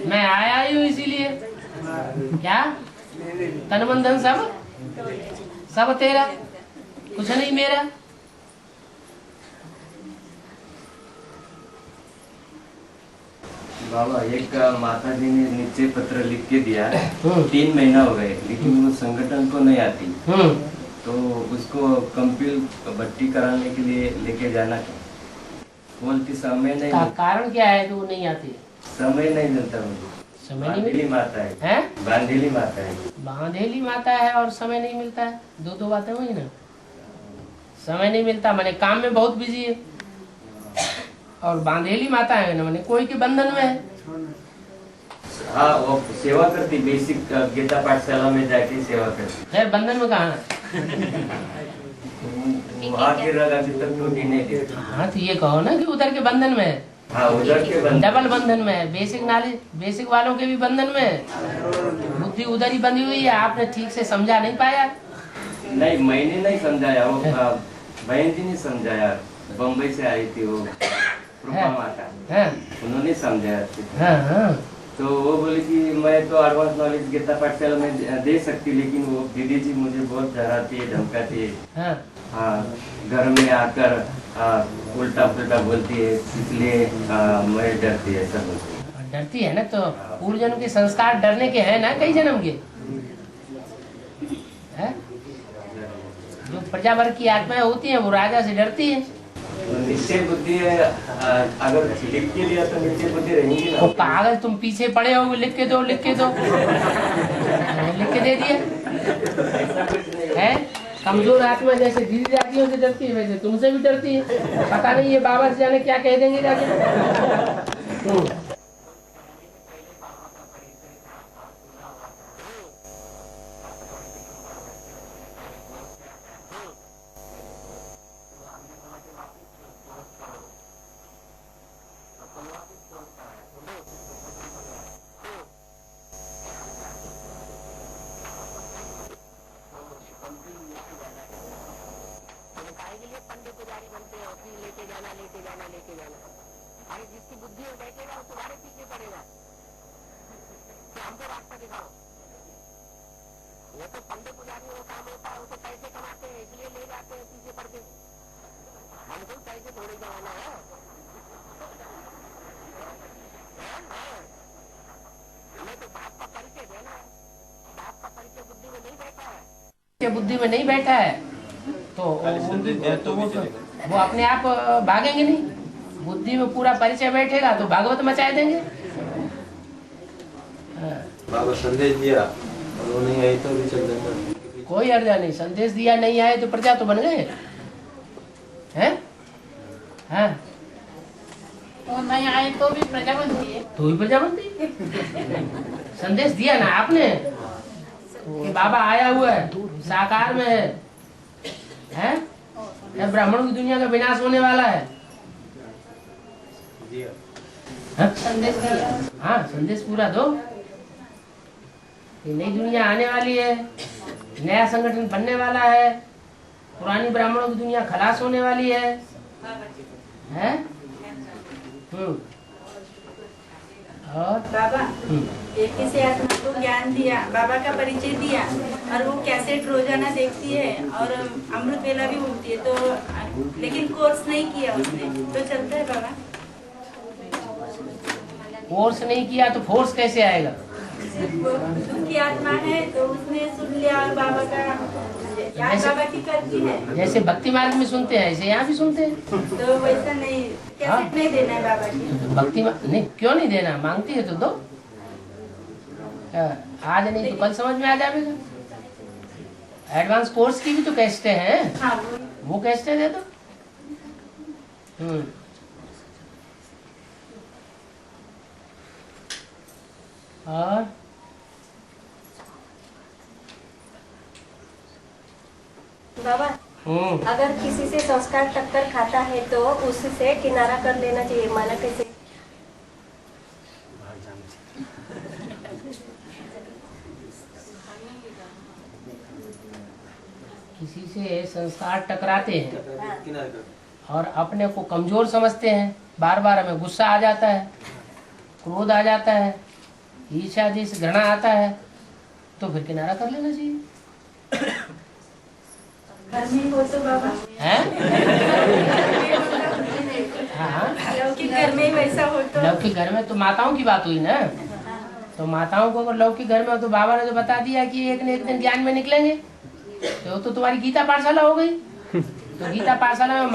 मैं आया ही हूँ इसीलिए। क्या तन मन धन सब तेरा, कुछ नहीं मेरा। बाबा एक माता जी ने नीचे पत्र लिख के दिया, 3 महीना हो गए लेकिन वो संगठन को नहीं आती। तो उसको कंपील भट्टी कराने के लिए लेके जाना था, बोलती समय नहीं। कारण क्या है तो वो नहीं आती? समय नहीं मिलता मुझे। समय नहीं बांधेली माता है, बांधेली माता है, बांधेली माता है और समय नहीं मिलता है, दो बातें हुई ना। समय नहीं मिलता माने काम में बहुत बिजी है, और बांधेली माता है ना माने कोई के बंधन में है। हाँ वो सेवा करती, बेसिक गीता पाठशाला में जाके सेवा करती। खैर बंधन में कहाँ? आखिर अभी तक टूटी नहीं देती। हाँ तो ये कहो ना कि उधर के बंधन में है। हाँ उधर के बंधन, डबल बंधन में है। बेसिक नॉलेज बेसिक वालों के भी बंधन में है, बुद्धि उधर ही बंधी हुई है। आपने ठीक से समझा नहीं पाया। नहीं मैंने नहीं समझाया, वो बहन जी ने समझाया, बम्बई से आई थी वो रूपा माता, उन्होंने समझाया। तो वो बोले कि मैं तो एडवांस नॉलेज गीता पाठशाला में दे सकती, लेकिन वो दीदी जी मुझे बहुत डराती है, धमकाती है। हाँ घर में आकर उल्टा पुल्टा बोलती है, इसलिए मैं डरती है, सब बोलती है। डरती है ना, तो पूर्व जन्म के संस्कार डरने के हैं ना, कई जन्म के है? जो प्रजावर्ग की आत्माएं होती हैं वो राजा से डरती है। निश्चय बुद्धि है, अगर लिख के दिया तो निश्चय बुद्धि रहेंगी ना। वो कागज तुम पीछे पड़े हो, लिख के दो लिख के दे दिया है। कमजोर आत्मा जैसे दीदी जातियों से डरती है वैसे तुमसे भी डरती है। पता नहीं ये बाबा से जाने क्या कह देंगे जाके। बुद्धि में नहीं बैठा है तो वो अपने आप भागेंगे नहीं। बुद्धि में पूरा परिचय बैठेगा तो भागवत मचाए देंगे। बाबा संदेश दिया और वो नहीं आई तो भी चल जाता। कोई अर्जा नहीं, संदेश दिया नहीं आए तो प्रजा तो बन गए हैं। हाँ वो नहीं आए तो भी प्रजा बनती है। तो भी प्रजा बनती है। संदेश दिया ना आपने कि बाबा आया हुआ है, साकार में है? ब्राह्मणों की दुनिया का विनाश होने वाला है। संदेश दिया। हाँ संदेश पूरा दो कि नई दुनिया आने वाली है, नया संगठन बनने वाला है, पुरानी ब्राह्मणों की दुनिया खलास होने वाली है। और बाबा एक किसी आत्मा को ज्ञान दिया, बाबा का परिचय दिया और वो कैसेट रोजाना देखती है और अमृत वेला भी बोलती है, तो लेकिन कोर्स नहीं किया उसने तो चलता है बाबा? कोर्स नहीं किया तो फोर्स कैसे आएगा? दुख की आत्मा है तो उसने सुन लिया और बाबा का याद बाबा की करती है। जैसे भक्ति मार्ग में सुनते हैं ऐसे यहाँ भी सुनते हैं। तो वैसा नहीं, कैसेट नहीं देना है बाबा की। भक्ति नहीं, क्यों नहीं देना? मांगती है तो दो। आज नहीं तो कल समझ में आ जाएगा। एडवांस कोर्स की भी तो कैसेटें हैं। हाँ, वो कैसेटें दे दो। और बाबा अगर किसी से संस्कार टक्कर खाता है तो उससे किनारा कर लेना चाहिए, माना कैसे? किसी से संस्कार टकराते हैं और अपने को कमजोर समझते हैं, बार बार हमें गुस्सा आ जाता है, क्रोध आ जाता है, ईर्ष्या जैसे घृणा आता है, तो फिर किनारा कर लेना चाहिए। घर में हो तो बाबा हैं? हाँ लौकिक घर में वैसा हो तो? लौकिक घर में तो माताओं की बात हुई ना, तो माताओं को अगर लौकिक घर में हो तो बाबा ने तो बता दिया कि एक न एक दिन ज्ञान में निकलेंगे, तो तुम्हारी गीता पाठशाला हो गई। तो गीता पाठशाला में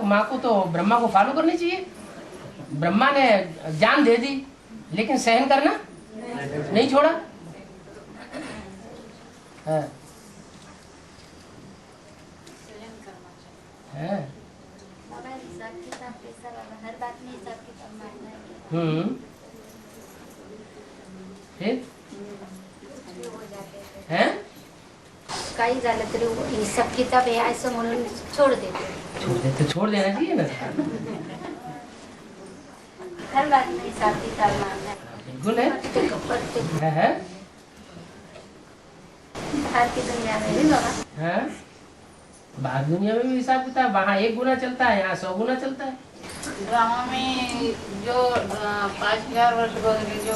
माँ को तो ब्रह्मा को फॉलो करनी चाहिए। ब्रह्मा ने जान दे दी लेकिन सहन करना नहीं छोड़ा। हाँ। हाँ। फिर हैं? काही झालं तरी हिसाब किताब आहे असं म्हणून छोड़ देते। छोड़ देना चाहिए ना। हर बात में हिसाब किताब मानना बिल्कुल है। बाहर की दुनिया में भी बाबा। हाँ बाहर दुनिया में भी हिसाब किताब, वहाँ 1 गुना चलता है, यहाँ 100 गुना चलता है। ड्रामा में जो 5000 वर्ष पहले जो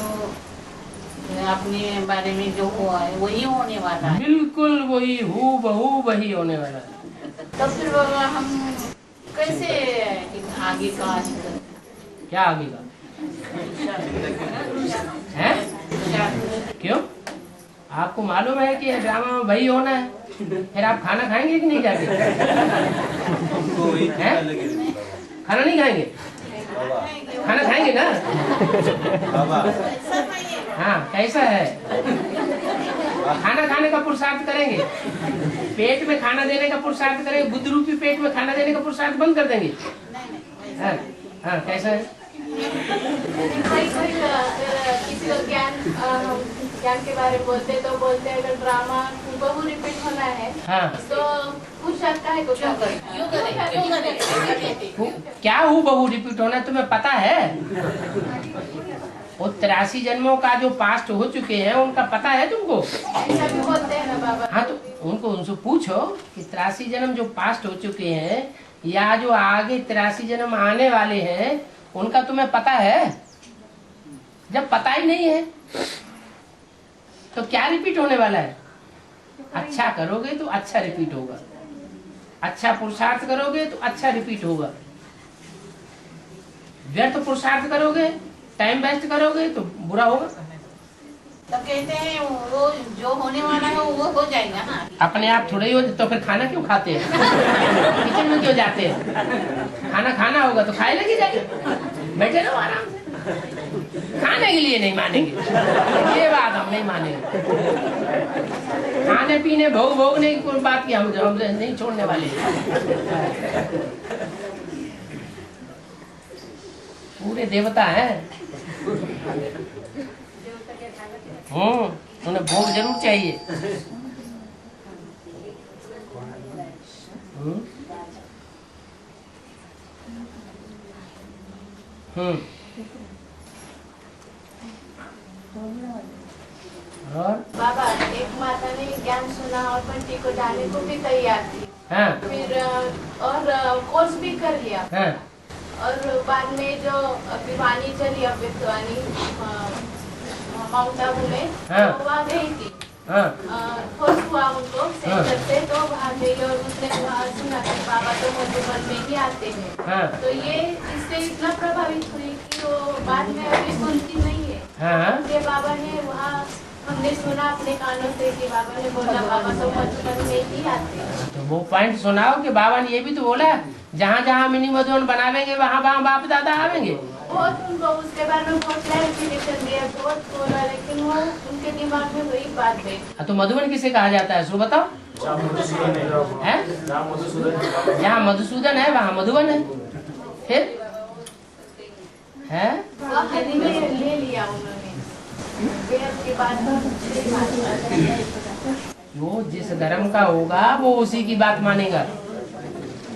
अपने बारे में जो हुआ है वही होने वाला है। बिल्कुल वही हूबहू वही होने वाला है। तो फिर बाबा हम कैसे आगे का क्या आगे का है? क्यों? आपको मालूम है कि ड्रामा में वही होना है, फिर आप खाना खाएंगे कि नहीं जाके? खाना नहीं खाएंगे? खाना खाएंगे ना? हाँ कैसा है? खाना खाने का पुरुषार्थ करेंगे, पेट में खाना देने का पुरुषार्थ करेंगे, बुद्ध रूपी पेट में खाना देने का पुरुषार्थ बंद कर देंगे। हाँ हाँ कैसा है? किसी को ज्ञान के बारे में बोलते तो बोलते हैं अगर ड्रामा बहु रिपीट होना है हाँ तो पुरुषार्थ का है को क्या करें? क्या हूँ बहु रिपीट होना है तुम्हें पता है? वो 83 जन्मों का जो पास्ट हो चुके हैं उनका पता है तुमको? ऐसा भी बोलते हैं ना बाबा। हाँ तो उनसे पूछो कि 83 जन्म जो पास्ट हो चुके हैं या जो आगे 83 जन्म आने वाले हैं उनका तुम्हें पता है? जब पता ही नहीं है तो क्या रिपीट होने वाला है? अच्छा करोगे तो अच्छा रिपीट होगा, अच्छा पुरुषार्थ करोगे तो अच्छा रिपीट होगा, व्यर्थ पुरुषार्थ करोगे टाइम वेस्ट करोगे तो बुरा होगा। तो कहते हैं वो जो होने वाला है वो हो जाएगा ना। अपने आप थोड़े ही हो तो फिर खाना क्यों खाते हैं? किचन में क्यों जाते हैं? खाना खाना होगा तो खाए लगे जाके, बैठे रहो आराम से, खाने खाने के लिए नहीं मानेंगे, ये बात हम नहीं मानेंगे। खाने पीने भोग भोगने की कोई बात की हम नहीं छोड़ने वाले। पूरे देवता हैं। उन्हें भोग जरूर चाहिए। और बाबा एक माता ने ज्ञान सुना और पंडित को जाने को भी तैयार थी। हाँ। फिर और कोर्स भी कर लिया। हाँ। और बाद में जो विवानी चली अव्यक्तवाणी माउंट आबू में, हाँ। तो वहाँ गई थी। हाँ। कोर्स हुआ उनको सेंटर से, तो वहाँ गई और उसने वहाँ सुना कि बाबा तो मधुबन में ही आते हैं। हाँ। तो ये इससे इतना प्रभावित हुई कि वो बाद में अभी सुनती नहीं है। हाँ। ये बाबा ने वहाँ हमने सुना अपने कानों से कि बाबा ने बोला बाबा तो मधुबन में ही आते हैं। तो वो पॉइंट सुनाओ कि बाबा ने ये भी तो बोला जहाँ जहाँ मिनी मधुबन बनावेंगे वहाँ वहाँ बाप दादा आवेंगे। बहुत उनको उसके बारे में बहुत क्लैरिफिकेशन दिया, बहुत बोला, लेकिन वो उनके दिमाग में वही बात है। तो मधुबन किसे कहा जाता है, सो बताओ। है जहाँ मधुसूदन है वहाँ मधुबन है। फिर है हरी में ले लिया उन्होंने। के बाद वो जिस धर्म का होगा वो उसी की बात मानेगा,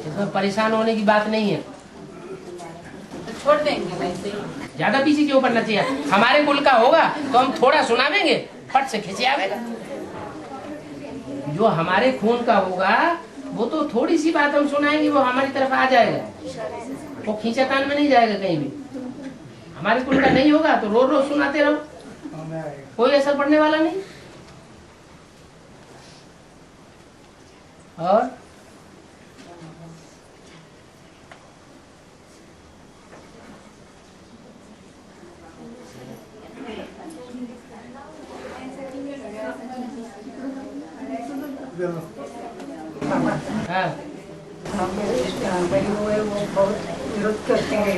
इसमें परेशान होने की बात नहीं है। छोड़ देंगे वैसे। ज्यादा पीछे क्यों पड़ना चाहिए। हमारे कुल का होगा तो हम थोड़ा सुनावेंगे, फट से खींचे आवेगा। जो हमारे खून का होगा वो तो थोड़ी सी बात हम सुनाएंगे वो हमारी तरफ आ जाएगा, वो खींचातान में नहीं जाएगा कहीं भी। हमारे कुल का नहीं होगा तो रोज रोज सुनाते रहो, कोई असर पड़ने वाला नहीं। और हाँ। वो बहुत विरोध करते हैं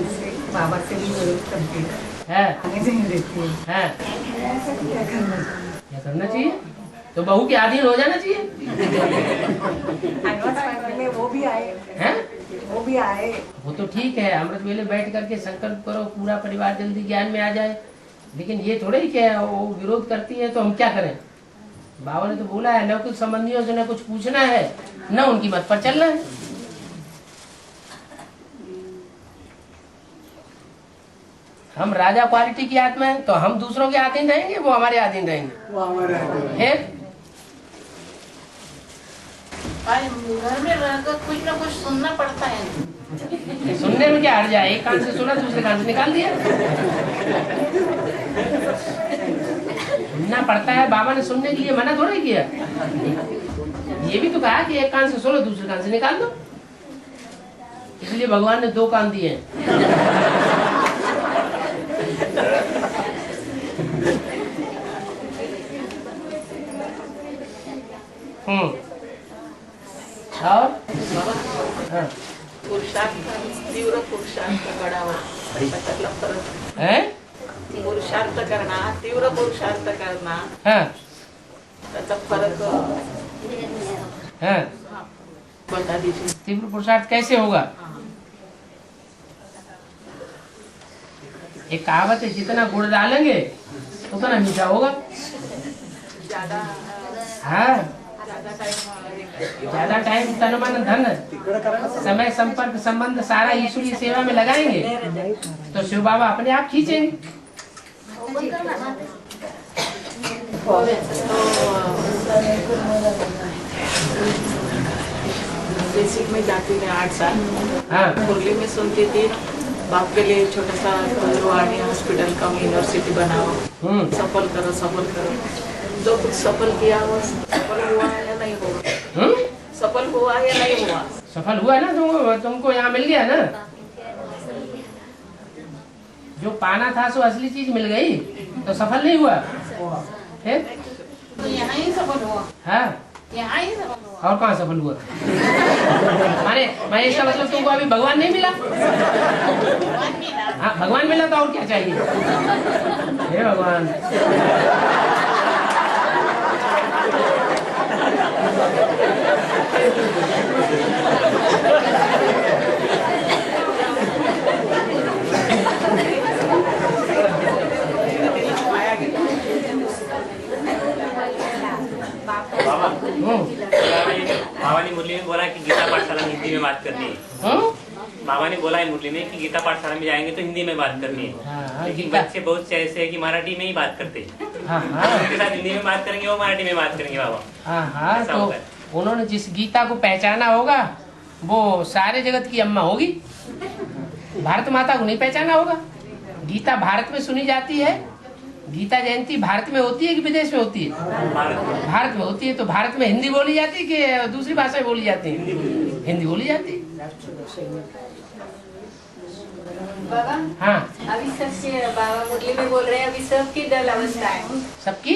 से, बाबा से भी विरोध करते हैं, आने नहीं देती है। क्या करना चाहिए? तो बहू के अधीन हो जाना चाहिए। में वो भी आए हैं? वो भी आए। वो तो ठीक है, अमृत वेले बैठ करके संकल्प करो पूरा परिवार जल्दी ज्ञान में आ जाए, लेकिन ये थोड़ा ही क्या है वो विरोध करती है तो हम क्या करें। बाबा ने तो बोला है न कुछ संबंधियों से न कुछ पूछना है न उनकी मत पर चलना है। हम राजा क्वालिटी की आत्मा है तो हम दूसरों के अधीन रहेंगे, वो हमारे अधीन रहेंगे। घर में रहकर कुछ ना कुछ सुनना पड़ता है। सुनने में क्या हर जाए, एक कान से सुना दूसरे कान से निकाल दिया। सुनना पड़ता है, बाबा ने सुनने के लिए मना थोड़ा किया। ये भी तो कहा कि एक कान से सुनो दूसरे कान से निकाल दो, इसलिए भगवान ने 2 कान दिए हैं। और पुरुषार्थ, तीव्र पुरुषार्थ करावा, त्यातला फरक है। पुरुषार्थ करना, तीव्र पुरुषार्थ करना, त्याचा फरक बता दीजिए। तीव्र पुरुषार्थ कैसे होगा? एक कहावत है, जितना गुड़ डालेंगे उतना मीठा होगा। हाँ, ज्यादा टाइम तन मन धन समय संपर्क संबंध सारा ईश्वरीय सेवा में लगाएंगे तो शिव बाबा अपने आप खींचेंगे। बेसिक में जाती थी 8 साल। हाँ। मुरली में सुनती थी बाप के लिए छोटा सा रोहानी हॉस्पिटल का यूनिवर्सिटी बनाओ, सफल करो सफल करो। जो कुछ सफल किया वो सफल हुआ या नहीं हुआ, सफल हुआ या नहीं हुआ। सफल हुआ ना, तुमको यहाँ मिल गया ना, जो पाना था सो असली चीज मिल गई तो सफल नहीं हुआ है? तो यहाँ ही सफल हुआ। हाँ, यहाँ ही सफल हुआ। और कहाँ सफल हुआ? माने इसका मतलब तुमको अभी भगवान नहीं मिला? हाँ भगवान मिला तो और क्या चाहिए। हे भगवान। बाबा ने मुरली में बोला कि गीता पाठशाला में हिंदी में बात करनी है। बाबा ने बोला है मुरली में कि गीता पाठशाला में जाएंगे तो हिंदी में बात करनी है। लेकिन बच्चे बहुत से ऐसे है कि मराठी में ही बात करते हैं। उनके साथ हिंदी में बात करेंगे, वो मराठी में बात करेंगे बाबा। हाँ तो उन्होंने जिस गीता को पहचाना होगा वो सारे जगत की अम्मा होगी। भारत माता को नहीं पहचाना होगा। गीता भारत में सुनी जाती है। गीता जयंती भारत में होती है कि विदेश में होती है? भारत में होती है। तो भारत में हिंदी बोली जाती है कि दूसरी भाषाएं बोली जाती है? हिंदी बोली जाती है। बाबा हाँ अभी सबसे बाबा मुरली में बोल रहे हैं अभी सबकी डल अवस्था है। सबकी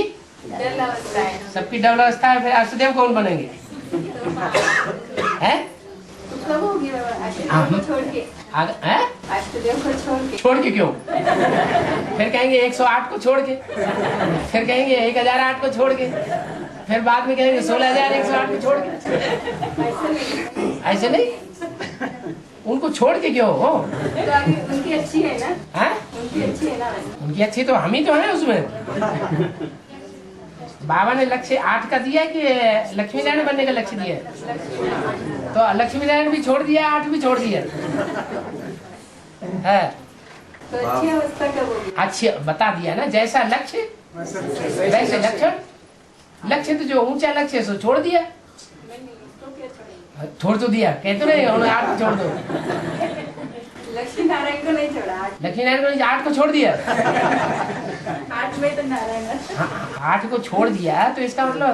डल अवस्था है। सबकी डबल अवस्था है। फिर अष्टदेव कौन बनेंगे? हैं? कब होगी बाबा? अष्टदेव को छोड़ के। अष्टदेव को छोड़ के। छोड़ के क्यों? फिर कहेंगे 108 को छोड़ के, फिर कहेंगे 1008 को छोड़ के, फिर बाद में कहेंगे 16108 को छोड़ के। ऐसे नहीं, उनको छोड़ के क्यों हो? तो अभी उनकी अच्छी है ना? हैं? उनकी अच्छी है ना? उनकी अच्छी तो हम ही तो हैं उसमें। बाबा ने लक्ष्य 8 का दिया कि लक्ष्मी नारायण बनने का लक्ष्य दिया है? तो लक्ष्मी नारायण भी छोड़ दिया, 8 भी छोड़ दिया है। तो अच्छी अवस्था कब होगी? अच्छी बता दिया ना, जैसा लक्ष्य वैसे लक्षण। लक्ष्य तो जो ऊंचा लक्ष्य है सो छोड़ दिया। छोड़ तो दिया, कहते नहीं उन्होंने 8 छोड़ दो। लक्ष्मी नारायण को नहीं छोड़ा। लक्ष्मी नारायण को 8 को छोड़ दिया। 8 में तो नारायण है। 8 को छोड़ दिया तो इसका मतलब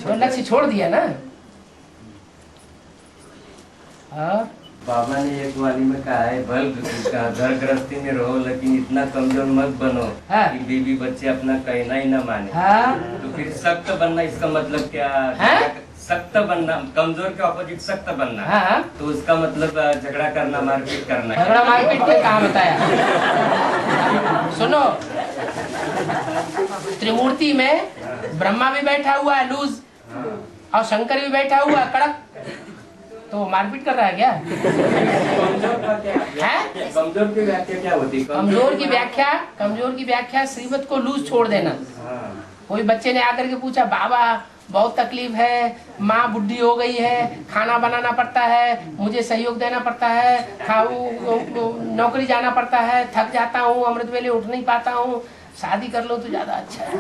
तो लक्ष्य छोड़ दिया ना। बाबा ने एक वाली में कहा है भल घर गृहस्थी में रहो लेकिन इतना कमजोर मत बनो कि बीवी बच्चे अपना कहना ही न माने। तो फिर सख्त बनना इसका मतलब क्या? सख्त बनना, कमजोर के ऑपोजिट सख्त बनना। तो उसका मतलब झगड़ा करना, मारपीट करना। झगड़ा मारपीट के कहाँ बताया? सुनो, त्रिमूर्ति में ब्रह्मा भी बैठा हुआ है लूज और शंकर भी बैठा हुआ है कड़क। तो मारपीट कर रहा है क्या? कमजोर की व्याख्या क्या होती है? कमजोर की व्याख्या श्रीमत को लूज छोड़ देना। कोई बच्चे ने आकर के पूछा बाबा बहुत तकलीफ है, माँ बुढ़ी हो गई है, खाना बनाना पड़ता है, मुझे सहयोग देना पड़ता है, नौकरी जाना पड़ता है, थक जाता हूँ, अमृत वेले उठ नहीं पाता हूँ, शादी कर लो तो ज्यादा अच्छा है।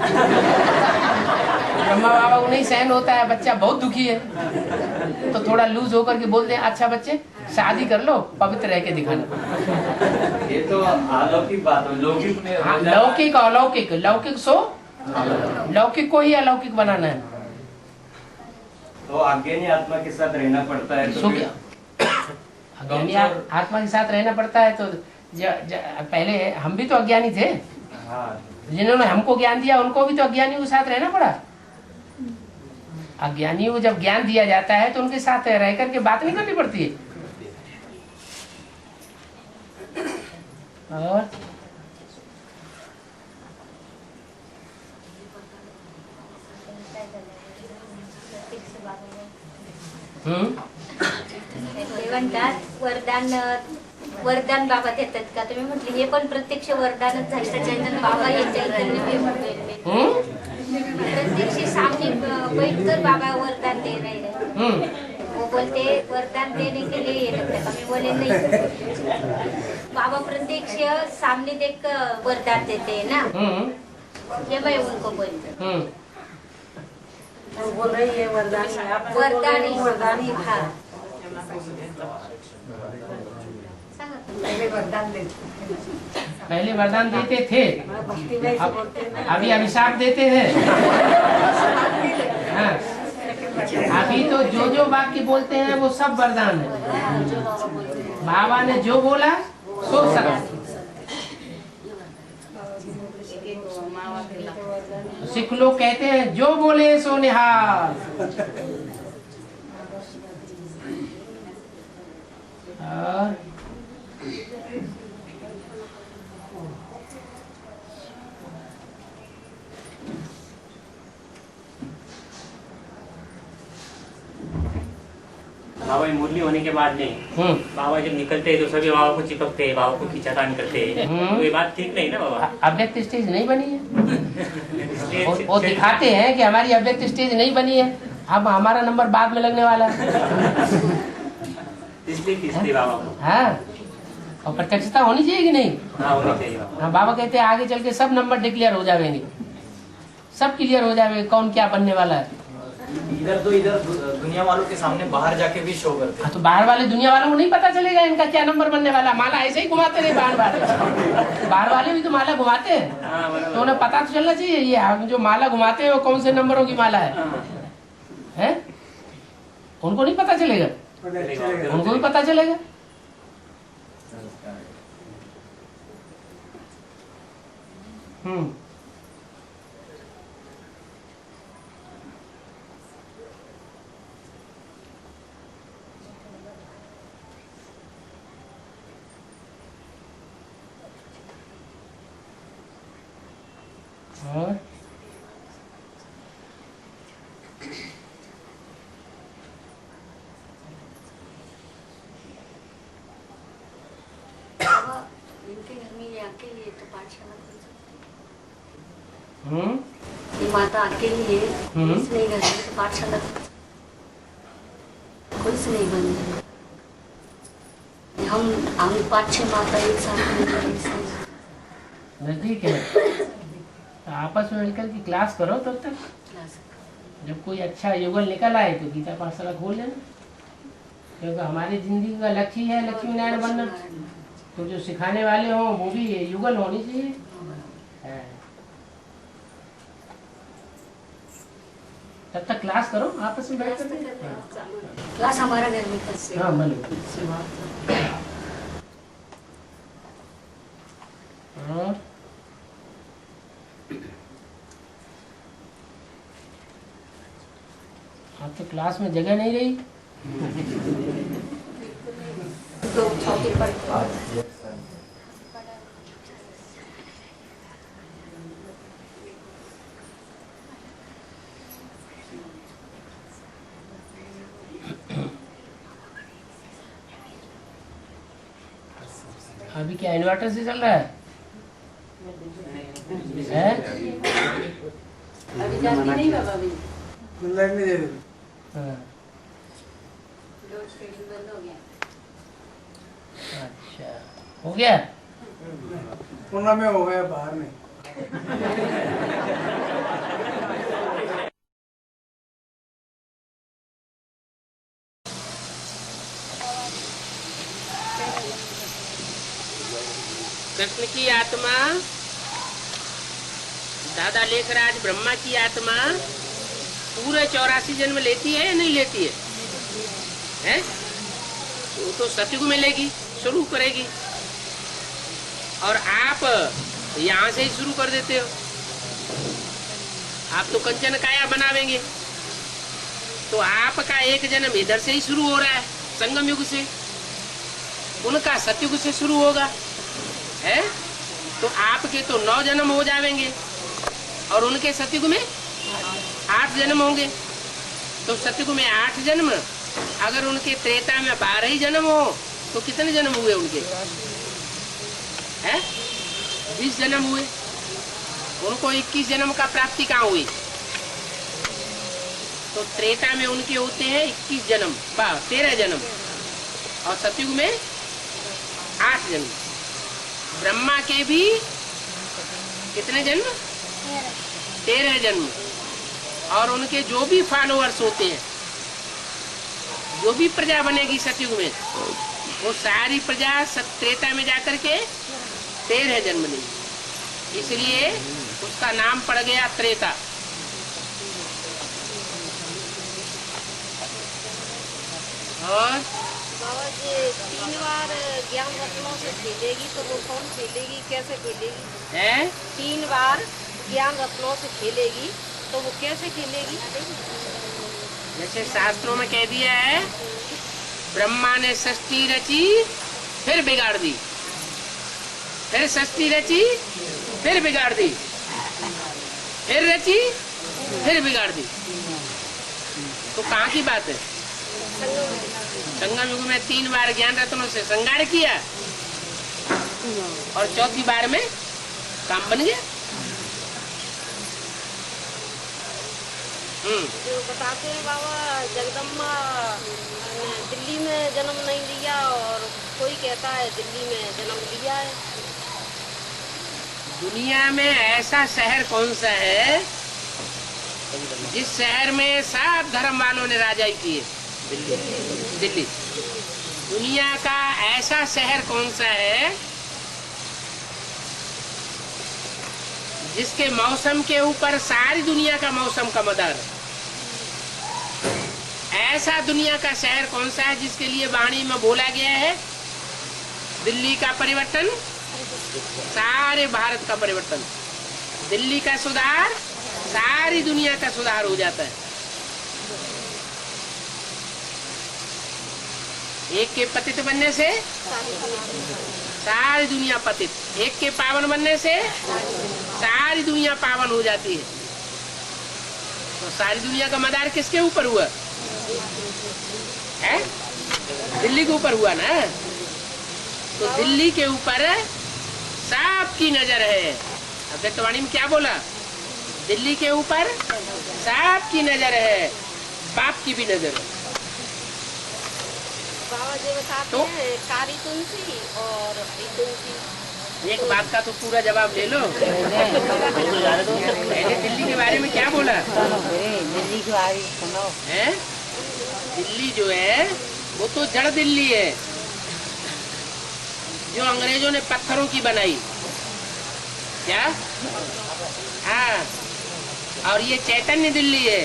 ब्रह्मा बाबा को नहीं सहन होता है, बच्चा बहुत दुखी है, तो थोड़ा लूज होकर के बोल दे अच्छा बच्चे शादी कर लो, पवित्र रह के दिखाना। ये तो अलौकिक बात है। लौकिक में लौकिक अलौकिक, लौकिक सो लौकिक को ही अलौकिक बनाना है। तो अज्ञानी आत्मा के साथ रहना पड़ता है। तो अज्ञानी आत्मा के साथ रहना पड़ता है। तो पहले हम भी तो अज्ञानी थे। जिन्होंने हमको ज्ञान दिया उनको भी तो अज्ञानियों के साथ रहना पड़ा। अज्ञानियों को जब ज्ञान दिया जाता है तो उनके साथ रह करके बात नहीं करनी पड़ती है। और ते म्हणतात वरदान बाबा देतात का? तुम्ही म्हटले हे पण प्रत्यक्ष वरदानच झाले, त्याच्यानंतर बाबा हे चैतन्य प्रत्यक्ष सामने बैठकर बाबा वरदान दे रहे हैं। वो बोलते वरदान देने के लिए ये लगता है, बोले नहीं, बाबा प्रत्यक्ष सामने देख वरदान देते हैं ना, ये मैं उनको बोलते बोल रही है वरदानी वरदानी। हाँ पहले वरदान देते थे, अभी अभिशाप देते हैं। हाँ। अभी तो जो वाक्य बोलते हैं वो सब वरदान है। बाबा ने जो बोला सो सब। सिख लोग कहते हैं जो बोले सो निहाल। बाबा की मुरली होने के बाद नहीं, बाबा जब निकलते हैं तो सभी बाबा को चिपकते हैं, बाबा को खींचातान करते हैं, तो ये बात ठीक नहीं ना बाबा। अव्यक्त स्टेज नहीं बनी है। वो दिखाते हैं कि हमारी अव्यक्त स्टेज नहीं बनी है, अब हमारा नंबर बाद में लगने वाला है। इसलिए खींचते बाबा को। हाँ, और प्रत्यक्षता होनी चाहिए कि नहीं? हाँ, होनी चाहिए बाबा। हाँ, बाबा कहते हैं आगे चल के सब नंबर डिक्लेयर हो जाएंगे, सब क्लियर हो जाएंगे कौन क्या बनने वाला है। इधर दुनिया वालों के सामने बाहर जाके भी शो करते हैं। तो बाहर वाले दुनिया वालों को नहीं पता चलेगा इनका क्या नंबर बनने वाला। माला ऐसे ही घुमाते रहे बाहर वाले भी तो माला घुमाते हैं, तो उन्हें पता तो चलना चाहिए ये जो माला घुमाते हैं वो कौन से नंबरों की माला है? उनको नहीं पता चलेगा, उनको भी पता चलेगा। और इनके घर में ये अकेली है तो पाठशाला खोल सकते हम्म, हैं। ये माता अकेली है, कोई से नहीं घर में तो पाठशाला खोल सकते हैं। कोई से नहीं बन जाए। हम 5-6 माता एक साथ नजदीक है, तो आपस में मिलकर की क्लास करो तब तक। जब कोई अच्छा युगल निकल आए तो गीता पाठशाला खोल लेना, क्योंकि हमारी जिंदगी का लक्ष्य है लक्ष्मी नारायण बनना। तो जो सिखाने वाले हों वो भी युगल होनी चाहिए। तब तक क्लास करो आपस में बैठ कर। क्लास हमारा घर में कैसे? हाँ, आप तो क्लास में जगह नहीं रही। तो छोटी पढ़ती अभी क्या इन्वर्टर से चल रहा है? अभी जाती नहीं बाबा अभी। हाँ। लोड शेडिंग बंद हो गया। अच्छा, हो गया? पुणे में हो गया, बाहर में। कृष्ण की आत्मा, दादा लेकर आज ब्रह्मा की आत्मा पूरे 84 जन्म लेती है या नहीं लेती है? हैं? तो सतयुग में लेगी, शुरू करेगी, और आप यहाँ से ही शुरू कर देते हो। आप तो कंचन काया बनावेंगे, तो आपका एक जन्म इधर से ही शुरू हो रहा है, संगम युग से। उनका सतयुग से शुरू होगा, है? तो आपके तो 9 जन्म हो जाएंगे और उनके सतयुग में 8 जन्म होंगे। तो सतयुग में 8 जन्म, अगर उनके त्रेता में 12 ही जन्म हो तो कितने जन्म हुए उनके? हैं? 20 जन्म हुए। उनको 21 जन्म का प्राप्ति कहाँ हुई? तो त्रेता में उनके होते हैं 21 जन्म, 13 जन्म, और सतयुग में 8 जन्म। ब्रह्मा के भी कितने जन्म? 13 जन्म। और उनके जो भी फॉलोअर्स होते हैं, जो भी प्रजा बनेगी सतयुग में, वो सारी प्रजा त्रेता में जाकर के 13 जन्म लेगी। इसलिए उसका नाम पड़ गया त्रेता। और बाबा जी 3 बार ज्ञान रत्नों से खेलेगी तो वो कौन खेलेगी, कैसे खेलेगी? है? 3 बार ज्ञान रत्नों से खेलेगी तो वो कैसे खेलेगी? जैसे शास्त्रों में कह दिया है, ब्रह्मा ने सृष्टि रची फिर बिगाड़ दी, फिर सृष्टि रची फिर बिगाड़ दी, फिर रची फिर बिगाड़ दी। तो कहाँ की बात है? संगम युग में 3 बार ज्ञान रत्नों से श्रृंगार किया और चौथी बार में काम बन गया। जो बताते हैं बाबा जगदम्बा ने दिल्ली में जन्म नहीं लिया और कोई कहता है दिल्ली में जन्म लिया है। दुनिया में ऐसा शहर कौन सा है जिस शहर में सब धर्म वालों ने राजाई की है? दिल्ली। दुनिया का ऐसा शहर कौन सा है जिसके मौसम के ऊपर सारी दुनिया का मौसम का मदार है? ऐसा दुनिया का शहर कौन सा है जिसके लिए वाणी में बोला गया है दिल्ली का परिवर्तन सारे भारत का परिवर्तन, दिल्ली का सुधार सारी दुनिया का सुधार हो जाता है। एक के पतित बनने से सारी दुनिया पतित, एक के पावन बनने से सारी दुनिया पावन हो जाती है। तो सारी दुनिया का मदार किसके ऊपर हुआ है? दिल्ली के ऊपर हुआ ना। तो दिल्ली के ऊपर सबकी नजर है। अव्यक्तवाणी में क्या बोला? दिल्ली के ऊपर सबकी नजर है, बाप की भी नजर है। बाबा जी बताते हैं कारी तुलसी और हरी तुलसी। एक बात का तो पूरा जवाब ले लो। पहले दिल्ली के बारे में क्या बोला? दिल्ली के बारे में सुनो। है दिल्ली जो है वो तो जड़ दिल्ली है जो अंग्रेजों ने पत्थरों की बनाई। क्या? हाँ। और ये चैतन्य दिल्ली है।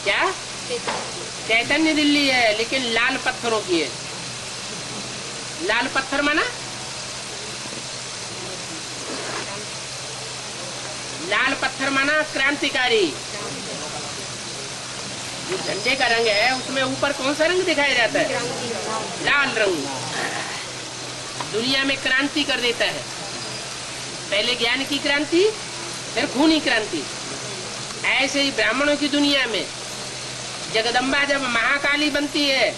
क्या? चैतन्य दिल्ली है लेकिन लाल पत्थरों की है। लाल पत्थर माना? लाल पत्थर माना क्रांतिकारी। जो झंडे का रंग है उसमें ऊपर कौन सा रंग दिखाया जाता है? लाल रंग। दुनिया में क्रांति कर देता है। पहले ज्ञान की क्रांति, फिर खूनी क्रांति। ऐसे ही ब्राह्मणों की दुनिया में जगदम्बा जब महाकाली बनती है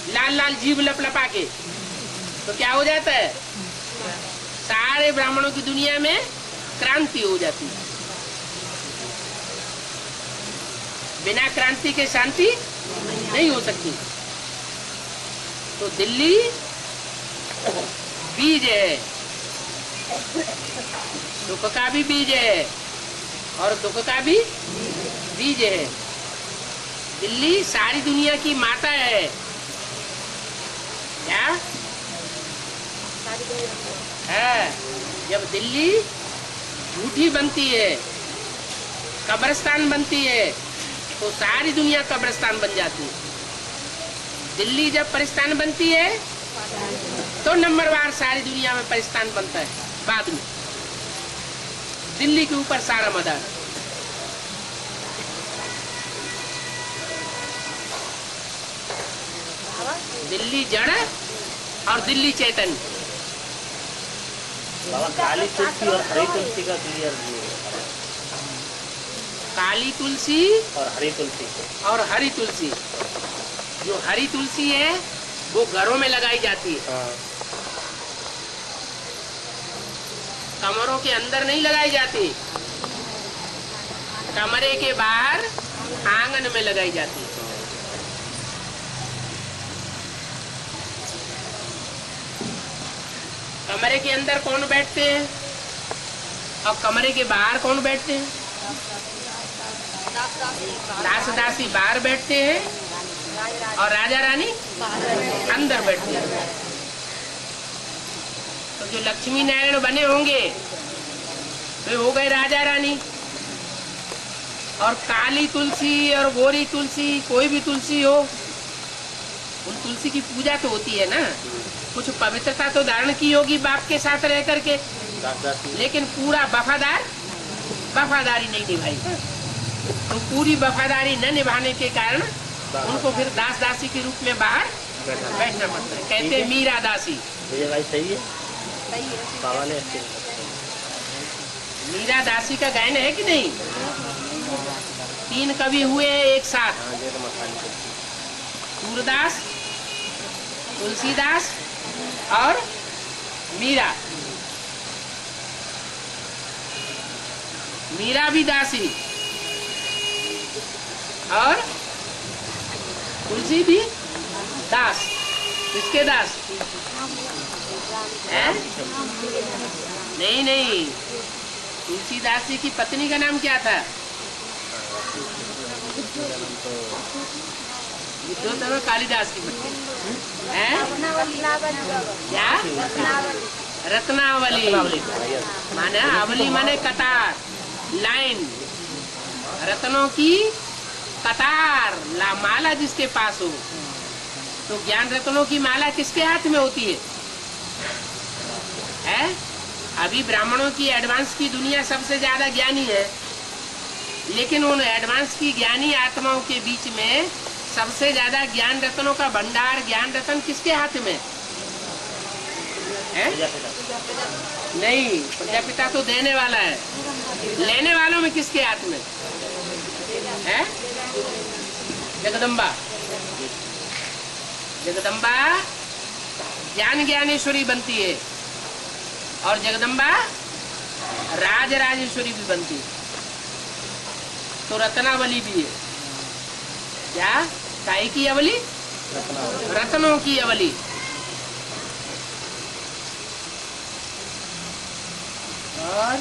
लाल लाल जीभ लपलपा के, तो क्या हो जाता है? सारे ब्राह्मणों की दुनिया में क्रांति हो जाती है। बिना क्रांति के शांति नहीं हो सकती। तो दिल्ली बीज है, सुख का भी बीज है और दुख का भी बीज है। दिल्ली सारी दुनिया की माता है। क्या है? जब दिल्ली झूठी बनती है, कब्रिस्तान बनती है, तो सारी दुनिया कब्रिस्तान बन जाती है। दिल्ली जब परिस्तान बनती है तो नंबरवार सारी दुनिया में परिस्तान बनता है। बाद में दिल्ली के ऊपर सारा मदार। दिल्ली जड़ और दिल्ली चैतन्य। काली तुलसी और हरी तुलसी का क्लियर काली तुलसी और हरी तुलसी और हरी तुलसी। जो हरी तुलसी है वो घरों में लगाई जाती है, कमरों के अंदर नहीं लगाई जाती, कमरे के बाहर आंगन में लगाई जाती है। कमरे के अंदर कौन बैठते हैं और कमरे के बाहर कौन बैठते हैं? दास दासी बाहर बैठते हैं और राजा रानी अंदर बैठते हैं। तो जो लक्ष्मी नारायण बने होंगे वे हो गए राजा रानी। और काली तुलसी और गोरी तुलसी, कोई भी तुलसी हो, उन तुलसी की पूजा तो होती है ना, कुछ पवित्रता तो धारण की होगी बाप के साथ रह करके, लेकिन पूरा वफादारी नहीं निभाई। तो पूरी वफादारी न निभाने के कारण उनको फिर दास दासी के रूप में बाहर बैठना पड़ता है। कहते हैं मीरा दासी। सही है बाबा ने मीरा दासी का गायन है कि नहीं? 3 कवि हुए एक साथ, सूरदास, तुलसीदास और मीरा। मीरा भी दासी और तुलसी भी दास। किसके दास? हैं? नहीं नहीं, तुलसीदास जी की पत्नी का नाम क्या था? तो कालिदास की पत्नी है क्या? रत्नावली। माने अवली माने कतार, लाइन, रत्नों की कतार, माला जिसके पास हो। तो ज्ञान रत्नों की माला किसके हाथ में होती है? अभी ब्राह्मणों की एडवांस की दुनिया सबसे ज्यादा ज्ञानी है, लेकिन उन एडवांस की ज्ञानी आत्माओं के बीच में सबसे ज्यादा ज्ञान रत्नों का भंडार, ज्ञान रत्न किसके हाथ में है? नहीं, प्रजापिता तो देने वाला है। लेने वालों में किसके हाथ में है? जगदम्बा। जगदम्बा ज्ञान ज्ञानेश्वरी बनती है और जगदम्बा राज राजेश्वरी भी बनती है। तो रत्नावली भी है। क्या? काय की अवली? रत्नों की अवली। और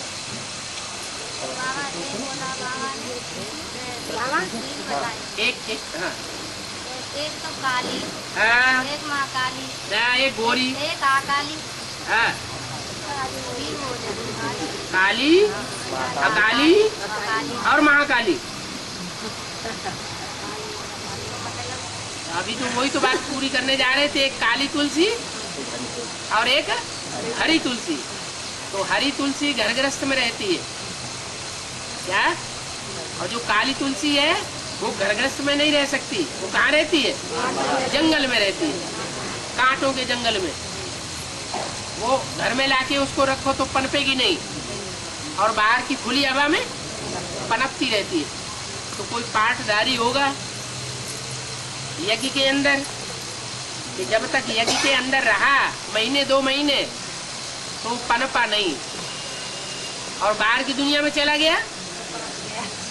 एक हाँ, एक तो काली, हाँ, एक महाकाली, एक गोरी, एक अकाली, हाँ, तीन हो जाती। काली, अकाली और महाकाली। अभी तो वही तो बात पूरी करने जा रहे थे। एक काली तुलसी और एक हरी तुलसी। तो हरी तुलसी घर गृहस्थ में रहती है क्या? और जो काली तुलसी है वो घर गृहस्थ में नहीं रह सकती। वो कहाँ रहती है? जंगल में रहती है, कांटों के जंगल में। वो घर में लाके उसको रखो तो पनपेगी नहीं, और बाहर की खुली हवा में पनपती रहती है। तो कोई पाठधारी होगा यज्ञ के अंदर कि जब तक यज्ञ के अंदर रहा महीने 2 महीने तो पनपा नहीं, और बाहर की दुनिया में चला गया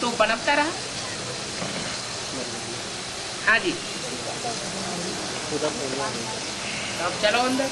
तो पनपता रहा। हाँ जी, अब चलो अंदर।